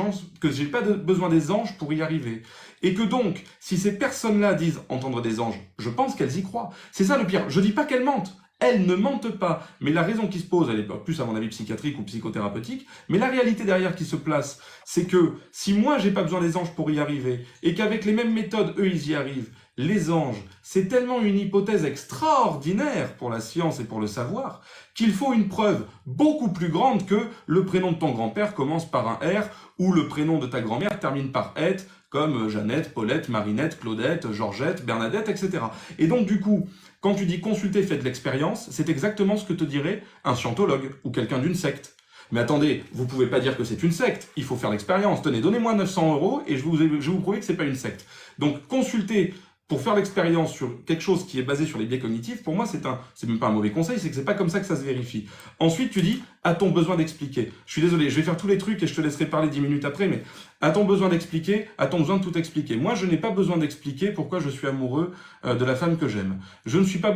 anges pour y arriver. Et que donc, si ces personnes-là disent entendre des anges, je pense qu'elles y croient. C'est ça le pire. Je dis pas qu'elles mentent. Elles ne mentent pas. Mais la raison qui se pose, elle est plus à mon avis psychiatrique ou psychothérapeutique, mais la réalité derrière qui se place, c'est que si moi j'ai pas besoin des anges pour y arriver, et qu'avec les mêmes méthodes, eux ils y arrivent, les anges, c'est tellement une hypothèse extraordinaire pour la science et pour le savoir, qu'il faut une preuve beaucoup plus grande que le prénom de ton grand-père commence par un R ou le prénom de ta grand-mère termine par ette, comme Jeannette, Paulette, Marinette, Claudette, Georgette, Bernadette, etc. Et donc du coup, quand tu dis consulter, faites de l'expérience, c'est exactement ce que te dirait un scientologue ou quelqu'un d'une secte. Mais attendez, vous pouvez pas dire que c'est une secte, il faut faire l'expérience. Tenez, donnez-moi 900 € et je vais vous prouver que c'est pas une secte. Donc consulter pour faire l'expérience sur quelque chose qui est basé sur les biais cognitifs, pour moi, c'est même pas un mauvais conseil, c'est que c'est pas comme ça que ça se vérifie. Ensuite, tu dis, a-t-on besoin d'expliquer? Je suis désolé, je vais faire tous les trucs et je te laisserai parler 10 minutes après, mais a-t-on besoin d'expliquer? A-t-on besoin de tout expliquer? Moi, je n'ai pas besoin d'expliquer pourquoi je suis amoureux de la femme que j'aime. J'ai pas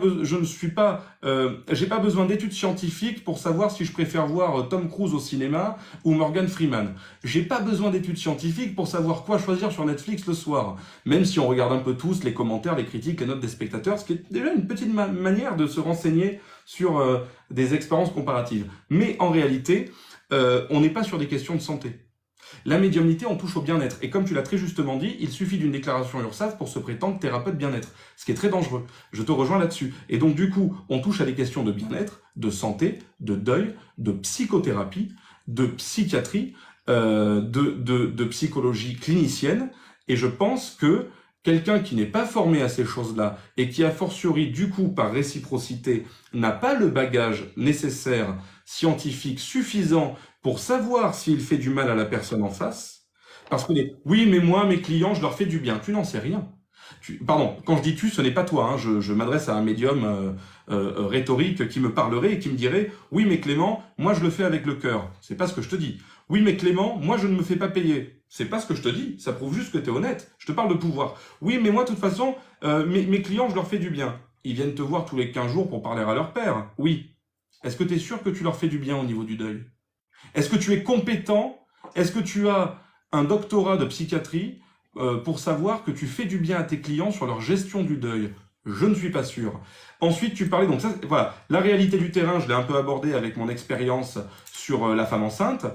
besoin d'études scientifiques pour savoir si je préfère voir Tom Cruise au cinéma ou Morgan Freeman. J'ai pas besoin d'études scientifiques pour savoir quoi choisir sur Netflix le soir. Même si on regarde un peu tous les commentaires, les critiques, les notes des spectateurs, ce qui est déjà une petite manière de se renseigner sur des expériences comparatives. Mais en réalité, on n'est pas sur des questions de santé. La médiumnité, on touche au bien-être. Et comme tu l'as très justement dit, il suffit d'une déclaration URSSAF pour se prétendre thérapeute bien-être. Ce qui est très dangereux. Je te rejoins là-dessus. Et donc du coup, on touche à des questions de bien-être, de santé, de deuil, de psychothérapie, de psychiatrie, de psychologie clinicienne. Et je pense que quelqu'un qui n'est pas formé à ces choses-là et qui, a fortiori, du coup, par réciprocité, n'a pas le bagage nécessaire, scientifique, suffisant pour savoir s'il fait du mal à la personne en face, parce que oui, mais moi, mes clients, je leur fais du bien. Tu n'en sais rien. Pardon, quand je dis tu, ce n'est pas toi. Hein, je m'adresse à un médium rhétorique qui me parlerait et qui me dirait « Oui, mais Clément, moi, je le fais avec le cœur. » C'est pas ce que je te dis. « Oui, mais Clément, moi, je ne me fais pas payer. » C'est pas ce que je te dis. Ça prouve juste que tu es honnête. Je te parle de pouvoir. « Oui, mais moi, de toute façon, mes clients, je leur fais du bien. » Ils viennent te voir tous les 15 jours pour parler à leur père. Oui. Est-ce que tu es sûr que tu leur fais du bien au niveau du deuil? Est-ce que tu es compétent? Est-ce que tu as un doctorat de psychiatrie pour savoir que tu fais du bien à tes clients sur leur gestion du deuil? Je ne suis pas sûr. Ensuite, tu parlais, donc ça, voilà, la réalité du terrain, je l'ai un peu abordé avec mon expérience sur la femme enceinte.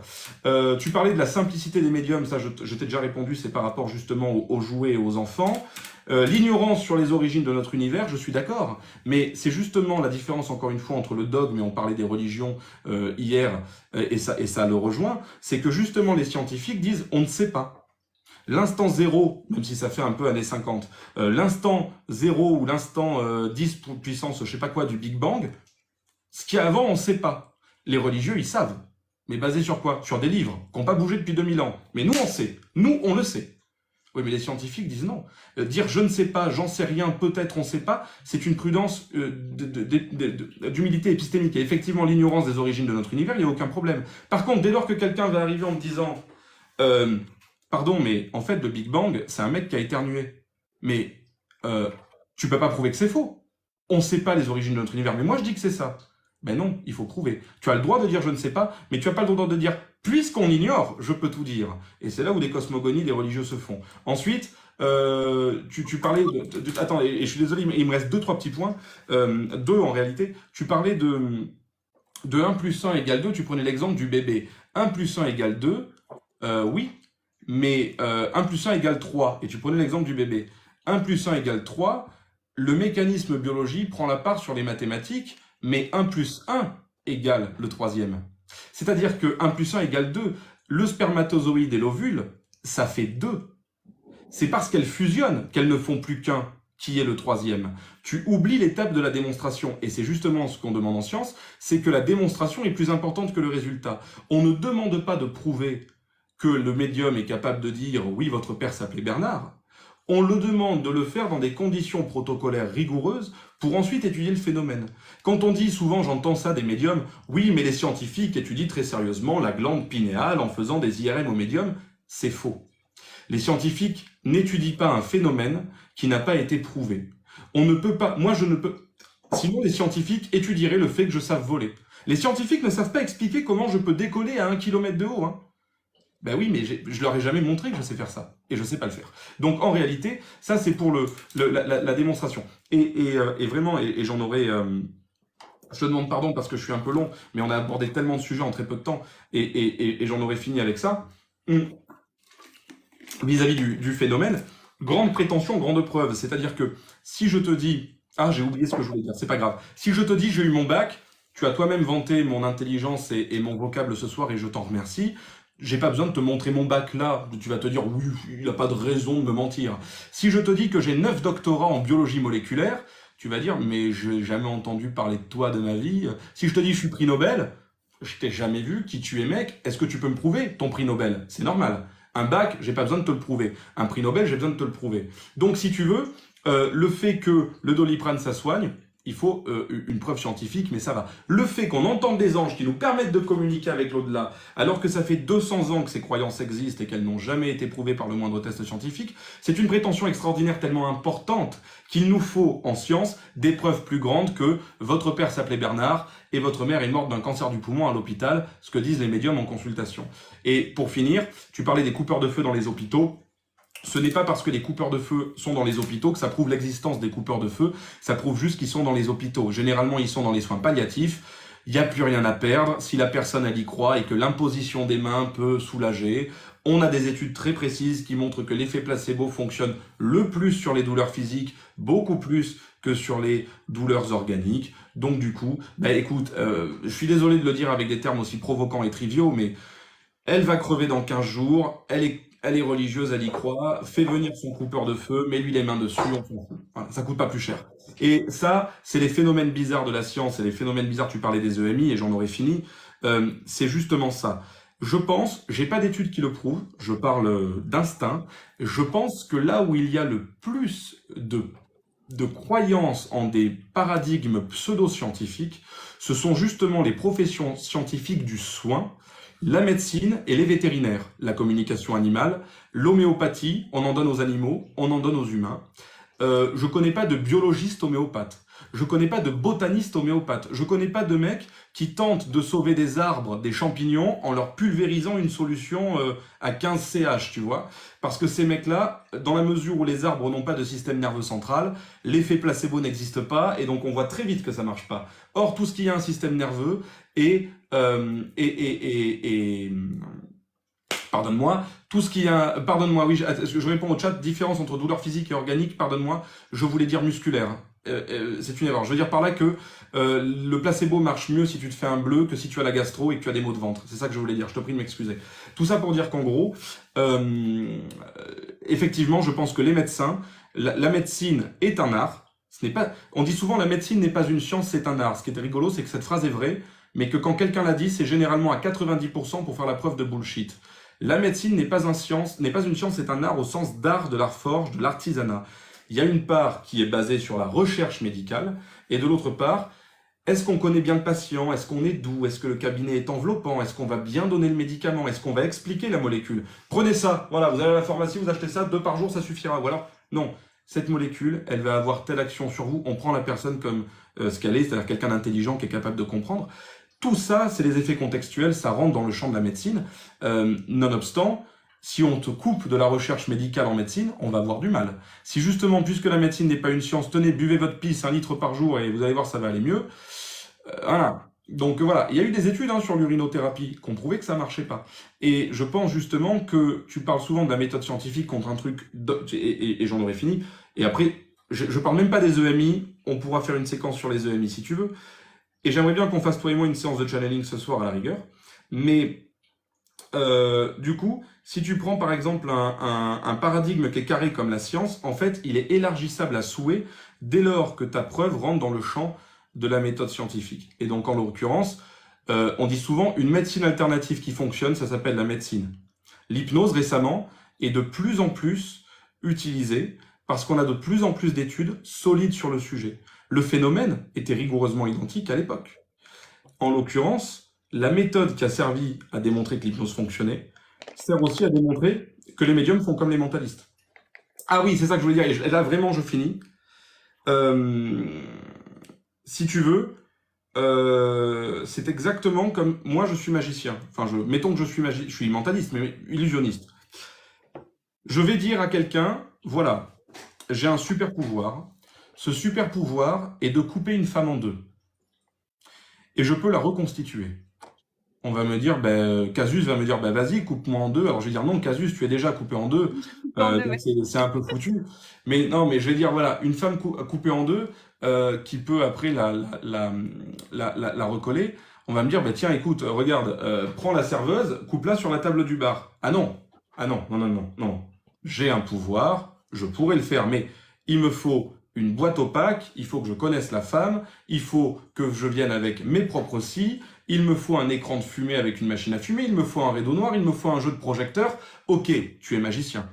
Tu parlais de la simplicité des médiums, ça je t'ai déjà répondu, c'est par rapport justement aux jouets et aux enfants. L'ignorance sur les origines de notre univers, je suis d'accord, mais c'est justement la différence, encore une fois, entre le dogme, et on parlait des religions hier, et ça le rejoint, c'est que justement les scientifiques disent on ne sait pas. L'instant zéro, même si ça fait un peu années 50, l'instant zéro ou l'instant 10 puissance je sais pas quoi du Big Bang, ce qu'il y a avant on ne sait pas. Les religieux ils savent, mais basé sur quoi? Sur des livres qui n'ont pas bougé depuis 2000 ans. Mais nous on sait, nous on le sait. Oui, mais les scientifiques disent non. Dire je ne sais pas, j'en sais rien, peut-être on ne sait pas, c'est une prudence d'humilité épistémique. Et effectivement, l'ignorance des origines de notre univers, il n'y a aucun problème. Par contre, dès lors que quelqu'un va arriver en me disant pardon, mais en fait, le Big Bang, c'est un mec qui a éternué. Mais tu peux pas prouver que c'est faux. On ne sait pas les origines de notre univers, mais moi je dis que c'est ça. Ben non, il faut prouver. Tu as le droit de dire je ne sais pas, mais tu n'as pas le droit de dire puisqu'on ignore, je peux tout dire. Et c'est là où des cosmogonies, des religieux se font. Ensuite, tu parlais attends, et je suis désolé, mais il me reste 2-3 petits points. 2 en réalité. Tu parlais de 1 plus 1 égale 2, tu prenais l'exemple du bébé. 1 plus 1 égale 2, oui, mais 1 plus 1 égale 3, et tu prenais l'exemple du bébé. 1 plus 1 égale 3, le mécanisme biologie prend la part sur les mathématiques, mais 1 plus 1 égale le troisième. C'est-à-dire que 1 plus 1 égale 2. Le spermatozoïde et l'ovule, ça fait 2. C'est parce qu'elles fusionnent qu'elles ne font plus qu'un, qui est le troisième. Tu oublies l'étape de la démonstration, et c'est justement ce qu'on demande en science, c'est que la démonstration est plus importante que le résultat. On ne demande pas de prouver que le médium est capable de dire « oui, votre père s'appelait Bernard », on le demande de le faire dans des conditions protocolaires rigoureuses pour ensuite étudier le phénomène. Quand on dit, souvent j'entends ça des médiums, oui mais les scientifiques étudient très sérieusement la glande pinéale en faisant des IRM au médium, c'est faux. Les scientifiques n'étudient pas un phénomène qui n'a pas été prouvé. On ne peut pas, moi je ne peux, sinon les scientifiques étudieraient le fait que je sache voler. Les scientifiques ne savent pas expliquer comment je peux décoller à 1 km de haut, hein. Ben oui, mais je leur ai jamais montré que je sais faire ça. Et je sais pas le faire. Donc, en réalité, ça, c'est pour la démonstration. Et vraiment, et j'en aurais... je te demande pardon parce que je suis un peu long, mais on a abordé tellement de sujets en très peu de temps. Et j'en aurais fini avec ça. Vis-à-vis du phénomène, grande prétention, grande preuve. C'est-à-dire que si je te dis... Ah, j'ai oublié ce que je voulais dire, c'est pas grave. Si je te dis j'ai eu mon bac, tu as toi-même vanté mon intelligence et mon vocable ce soir et je t'en remercie. J'ai pas besoin de te montrer mon bac là, tu vas te dire oui, il n'a pas de raison de me mentir. Si je te dis que j'ai 9 doctorats en biologie moléculaire, tu vas dire mais j'ai jamais entendu parler de toi de ma vie. Si je te dis je suis prix Nobel, je t'ai jamais vu, qui tu es mec, est-ce que tu peux me prouver ton prix Nobel? C'est normal. Un bac, j'ai pas besoin de te le prouver. Un prix Nobel, j'ai besoin de te le prouver. Donc si tu veux, le fait que le Doliprane ça soigne, il faut une preuve scientifique, mais ça va. Le fait qu'on entende des anges qui nous permettent de communiquer avec l'au-delà, alors que ça fait 200 ans que ces croyances existent et qu'elles n'ont jamais été prouvées par le moindre test scientifique, c'est une prétention extraordinaire tellement importante qu'il nous faut, en science, des preuves plus grandes que votre père s'appelait Bernard et votre mère est morte d'un cancer du poumon à l'hôpital, ce que disent les médiums en consultation. Et pour finir, tu parlais des coupeurs de feu dans les hôpitaux. Ce n'est pas parce que les coupeurs de feu sont dans les hôpitaux que ça prouve l'existence des coupeurs de feu, ça prouve juste qu'ils sont dans les hôpitaux. Généralement, ils sont dans les soins palliatifs, il n'y a plus rien à perdre, si la personne elle y croit et que l'imposition des mains peut soulager. On a des études très précises qui montrent que l'effet placebo fonctionne le plus sur les douleurs physiques, beaucoup plus que sur les douleurs organiques. Donc du coup, écoute, je suis désolé de le dire avec des termes aussi provocants et triviaux, mais elle va crever dans 15 jours, elle est religieuse, elle y croit, fait venir son coupeur de feu, mets-lui les mains dessus, on s'en fout. Voilà, ça coûte pas plus cher. Et ça, c'est les phénomènes bizarres de la science, et les phénomènes bizarres, tu parlais des EMI, et j'en aurais fini, c'est justement ça. Je pense, j'ai pas d'études qui le prouvent, je parle d'instinct, je pense que là où il y a le plus de croyances en des paradigmes pseudo-scientifiques, ce sont justement les professions scientifiques du soin, la médecine et les vétérinaires, la communication animale, l'homéopathie, on en donne aux animaux, on en donne aux humains. Je connais pas de biologiste homéopathe, je connais pas de botaniste homéopathe, je connais pas de mec qui tente de sauver des arbres, des champignons en leur pulvérisant une solution à 15 CH, tu vois. Parce que ces mecs-là, dans la mesure où les arbres n'ont pas de système nerveux central, l'effet placebo n'existe pas et donc on voit très vite que ça marche pas. Or, tout ce qui a un système nerveux pardonne-moi, tout ce qui a... Pardonne-moi, oui, je réponds au chat. Différence entre douleur physique et organique, pardonne-moi, je voulais dire musculaire. C'est une erreur. Je veux dire par là que le placebo marche mieux si tu te fais un bleu que si tu as la gastro et que tu as des maux de ventre. C'est ça que je voulais dire. Je te prie de m'excuser. Tout ça pour dire qu'en gros, effectivement, je pense que les médecins, la médecine est un art. Ce n'est pas... On dit souvent la médecine n'est pas une science, c'est un art. Ce qui est rigolo, c'est que cette phrase est vraie, mais que quand quelqu'un l'a dit, c'est généralement à 90% pour faire la preuve de bullshit. La médecine n'est pas une science, c'est un art au sens d'art de l'art forge, de l'artisanat. Il y a une part qui est basée sur la recherche médicale, et de l'autre part, est-ce qu'on connaît bien le patient? Est-ce qu'on est doux? Est-ce que le cabinet est enveloppant? Est-ce qu'on va bien donner le médicament? Est-ce qu'on va expliquer la molécule? Prenez ça, voilà, vous allez à la pharmacie, vous achetez ça, 2 par jour, ça suffira. Ou alors, non, cette molécule, elle va avoir telle action sur vous, on prend la personne comme ce qu'elle est, c'est-à-dire quelqu'un d'intelligent qui est capable de comprendre. Tout ça, c'est les effets contextuels, ça rentre dans le champ de la médecine. Nonobstant, si on te coupe de la recherche médicale en médecine, on va avoir du mal. Si justement, puisque la médecine n'est pas une science, tenez, buvez votre pisse 1 litre par jour et vous allez voir, ça va aller mieux. Voilà. Donc voilà, il y a eu des études sur l'urinothérapie qui ont prouvé que ça marchait pas. Et je pense justement que tu parles souvent de la méthode scientifique contre un truc, et j'en aurais fini. Et après, je parle même pas des EMI, on pourra faire une séquence sur les EMI si tu veux. Et j'aimerais bien qu'on fasse toi et moi une séance de channeling ce soir à la rigueur. Mais du coup, si tu prends par exemple un paradigme qui est carré comme la science, en fait, il est élargissable à souhait dès lors que ta preuve rentre dans le champ de la méthode scientifique. Et donc, en l'occurrence, on dit souvent une médecine alternative qui fonctionne, ça s'appelle la médecine. L'hypnose, récemment, est de plus en plus utilisée parce qu'on a de plus en plus d'études solides sur le sujet. Le phénomène était rigoureusement identique à l'époque. En l'occurrence, la méthode qui a servi à démontrer que l'hypnose fonctionnait sert aussi à démontrer que les médiums font comme les mentalistes. Ah oui, c'est ça que je voulais dire, et là vraiment je finis. Si tu veux, c'est exactement comme moi je suis magicien. Enfin, mettons que je suis mentaliste, mais illusionniste. Je vais dire à quelqu'un, voilà, j'ai un super pouvoir. Ce super pouvoir est de couper une femme en deux. Et je peux la reconstituer. On va me dire, Casus va me dire, vas-y, coupe-moi en deux. Alors je vais dire, non, Casus, tu es déjà coupé en deux. Donc c'est un peu foutu. Mais non, mais je vais dire, voilà, une femme coupée en deux, qui peut après la recoller. On va me dire, tiens, écoute, regarde, prends la serveuse, coupe-la sur la table du bar. Ah non, non. J'ai un pouvoir, je pourrais le faire, mais il me faut une boîte opaque, il faut que je connaisse la femme, il faut que je vienne avec mes propres scies, il me faut un écran de fumée avec une machine à fumer, il me faut un rideau noir, il me faut un jeu de projecteur. Ok, tu es magicien.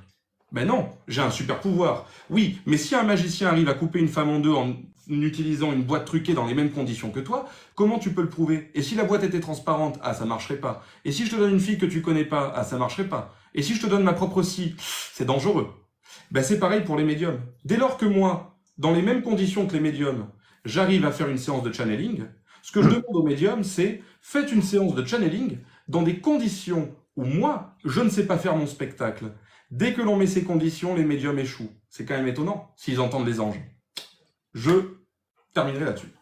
Ben non, j'ai un super pouvoir. Oui, mais si un magicien arrive à couper une femme en deux en utilisant une boîte truquée dans les mêmes conditions que toi, comment tu peux le prouver? Et si la boîte était transparente, ah, ça marcherait pas. Et si je te donne une fille que tu connais pas, ah, ça marcherait pas. Et si je te donne ma propre scie, c'est dangereux. Ben c'est pareil pour les médiums. Dès lors que moi, dans les mêmes conditions que les médiums, j'arrive à faire une séance de channeling, ce que je demande aux médiums, c'est faites une séance de channeling dans des conditions où moi, je ne sais pas faire mon spectacle. Dès que l'on met ces conditions, les médiums échouent. C'est quand même étonnant s'ils entendent les anges. Je terminerai là-dessus.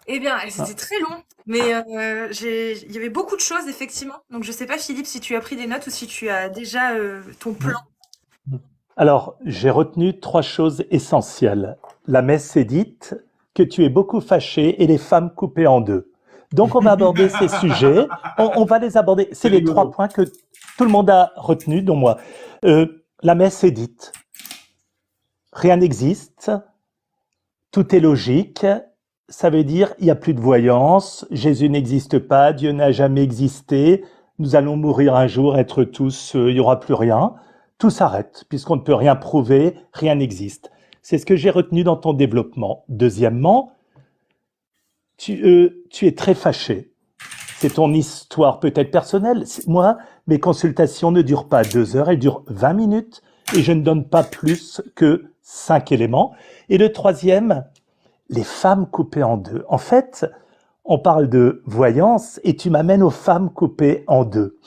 Eh bien, c'était très long, mais il y avait beaucoup de choses, effectivement. Donc, je ne sais pas, Philippe, si tu as pris des notes ou si tu as déjà ton plan. Alors, j'ai retenu 3 choses essentielles. La messe est dite, que tu es beaucoup fâché et les femmes coupées en deux. Donc, on va aborder ces sujets. On va les aborder. C'est les 3 points que tout le monde a retenus, dont moi. La messe est dite. Rien n'existe. Tout est logique. Ça veut dire il n'y a plus de voyance. Jésus n'existe pas. Dieu n'a jamais existé. Nous allons mourir un jour, être tous. Il n'y aura plus rien. Tout s'arrête, puisqu'on ne peut rien prouver, rien n'existe. C'est ce que j'ai retenu dans ton développement. Deuxièmement, tu es très fâché. C'est ton histoire peut-être personnelle. Moi, mes consultations ne durent pas 2 heures, elles durent 20 minutes et je ne donne pas plus que 5 éléments. Et le troisième, les femmes coupées en deux. En fait, on parle de voyance et tu m'amènes aux femmes coupées en deux.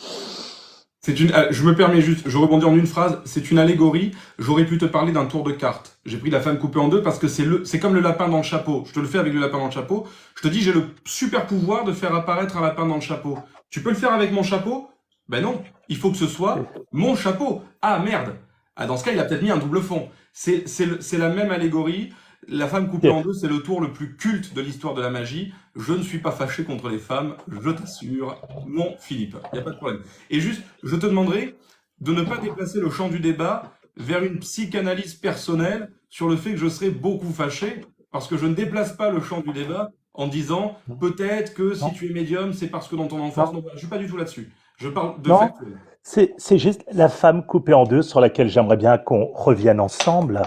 Je me permets juste, je rebondis en une phrase, c'est une allégorie, j'aurais pu te parler d'un tour de cartes. J'ai pris la femme coupée en deux parce que c'est comme le lapin dans le chapeau. Je te le fais avec le lapin dans le chapeau. Je te dis, j'ai le super pouvoir de faire apparaître un lapin dans le chapeau. Tu peux le faire avec mon chapeau? Ben non, il faut que ce soit mon chapeau. Ah merde. Ah, dans ce cas, il a peut-être mis un double fond. C'est la même allégorie. La femme coupée en deux, c'est le tour le plus culte de l'histoire de la magie. Je ne suis pas fâché contre les femmes, je t'assure, mon Philippe. Il n'y a pas de problème. Et juste, je te demanderai de ne pas déplacer le champ du débat vers une psychanalyse personnelle sur le fait que je serai beaucoup fâché, parce que je ne déplace pas le champ du débat en disant peut-être que si tu es médium, c'est parce que dans ton enfance... Non, je ne suis pas du tout là-dessus. Je parle de factuel. C'est juste la femme coupée en deux sur laquelle j'aimerais bien qu'on revienne ensemble.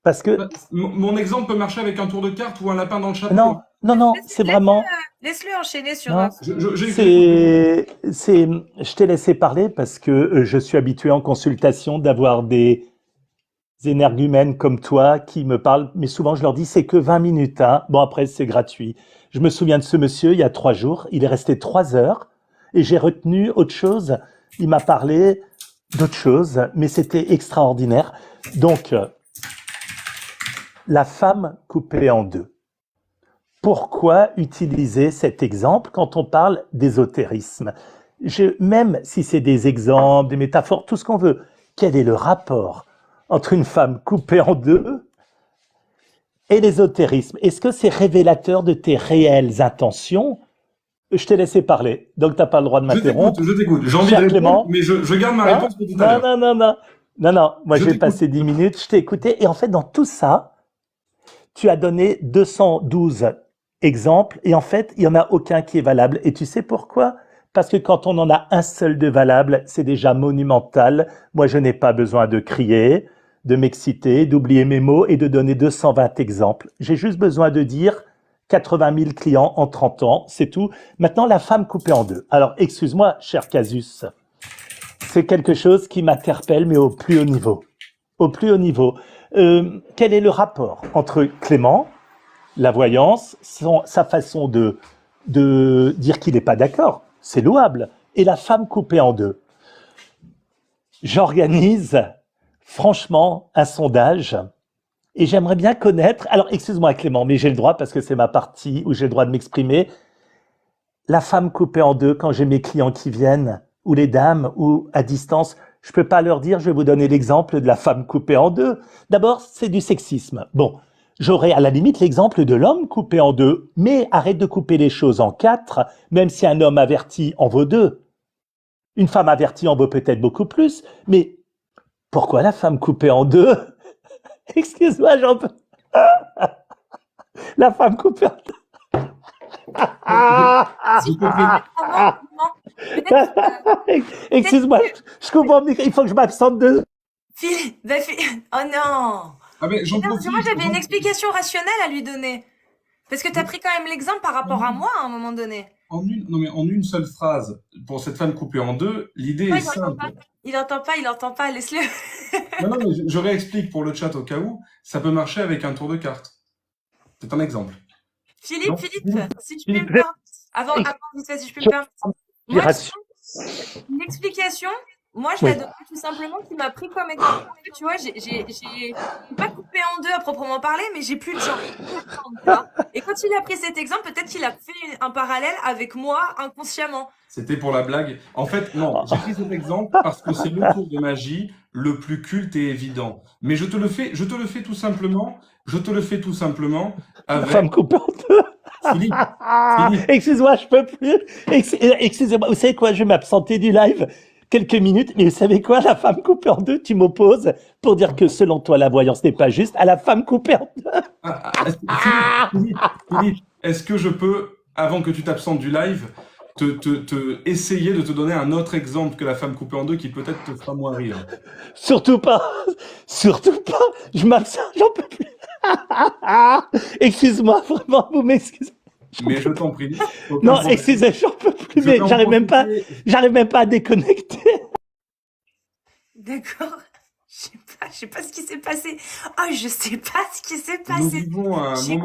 Parce que mon exemple peut marcher avec un tour de carte ou un lapin dans le chapeau. Non, c'est vraiment. Laisse-le enchaîner sur. Je t'ai laissé parler parce que je suis habitué en consultation d'avoir des énergumènes comme toi qui me parlent, mais souvent je leur dis c'est que 20 minutes. Hein. Bon après c'est gratuit. Je me souviens de ce monsieur il y a 3 jours, il est resté 3 heures et j'ai retenu autre chose. Il m'a parlé d'autre chose, mais c'était extraordinaire. Donc la femme coupée en deux. pourquoi utiliser cet exemple quand on parle d'ésotérisme? Même si c'est des exemples, des métaphores, tout ce qu'on veut, quel est le rapport entre une femme coupée en deux et l'ésotérisme? Est-ce que c'est révélateur de tes réelles intentions? Je t'ai laissé parler, donc tu n'as pas le droit de m'interrompre. Je t'écoute. J'ai envie de Cher répondre, Clément, mais je garde ma hein? réponse pour tout à Non, l'heure. non, non, non. Non, non, moi Je j'ai t'écoute. passé 10 minutes, je t'ai écouté, et en fait, dans tout ça, tu as donné 212 exemples, et en fait, il n'y en a aucun qui est valable. Et tu sais pourquoi? Parce que quand on en a un seul de valable, c'est déjà monumental. Moi, je n'ai pas besoin de crier, de m'exciter, d'oublier mes mots et de donner 220 exemples. J'ai juste besoin de dire 80 000 clients en 30 ans, c'est tout. Maintenant, la femme coupée en deux. Alors, excuse-moi, cher Casus, c'est quelque chose qui m'interpelle, mais au plus haut niveau. Au plus haut niveau. Quel est le rapport entre Clément, la voyance, sa façon de dire qu'il n'est pas d'accord, c'est louable, et la femme coupée en deux? J'organise franchement un sondage et j'aimerais bien connaître, alors excuse-moi Clément, mais j'ai le droit parce que c'est ma partie où j'ai le droit de m'exprimer, la femme coupée en deux quand j'ai mes clients qui viennent, ou les dames, ou à distance, je peux pas leur dire, je vais vous donner l'exemple de la femme coupée en deux. D'abord, c'est du sexisme. Bon, j'aurais à la limite l'exemple de l'homme coupé en deux, mais arrête de couper les choses en quatre, même si un homme averti en vaut deux. Une femme avertie en vaut peut-être beaucoup plus, mais pourquoi la femme coupée en deux? Excuse-moi, j'en peux. La femme coupée en deux. J'ai compris. Excuse-moi, je comprends, il faut que je m'absente de... Oh non! Ah mais j'en Non, parce que moi profite. j'avais une explication rationnelle à lui donner. Parce que tu as pris quand même l'exemple par rapport à moi à un moment donné. Non mais en une seule phrase, pour cette femme coupée en deux, l'idée Ouais, est simple. Il entend pas, laisse-le. Non, mais je réexplique pour le chat au cas où, ça peut marcher avec un tour de carte. C'est un exemple. Non, Philippe, si tu peux me permettre, avant, vite fait, si je peux me permettre. Moi, une explication, moi je la donne tout simplement qui m'a pris comme exemple. Tu vois, j'ai pas coupé en deux à proprement parler, mais j'ai plus de jambes. Et quand il a pris cet exemple, peut-être qu'il a fait un parallèle avec moi inconsciemment. C'était pour la blague. En fait, non, j'ai pris cet exemple parce que c'est le tour de magie le plus culte et évident. Mais je te le fais tout simplement, La avec femme coupée en deux. Philippe. Excuse-moi, je peux plus. Excusez-moi, vous savez quoi, je vais m'absenter du live quelques minutes, mais vous savez quoi, la femme coupée en deux, tu m'opposes pour dire que selon toi, la voyance n'est pas juste à la femme coupée en deux. Philippe, est-ce que je peux, avant que tu t'absentes du live, essayer de te donner un autre exemple que la femme coupée en deux qui peut-être te fera moins rire? Surtout pas, je m'absente, j'en peux plus. Excuse-moi, vraiment, vous m'excusez. Mais je t'en prie. Non, excusez, j'en peux plus, mais j'arrive même pas à déconnecter. D'accord. Je sais pas ce qui s'est passé. Oh, je sais pas ce qui s'est passé. Nous vivons un moment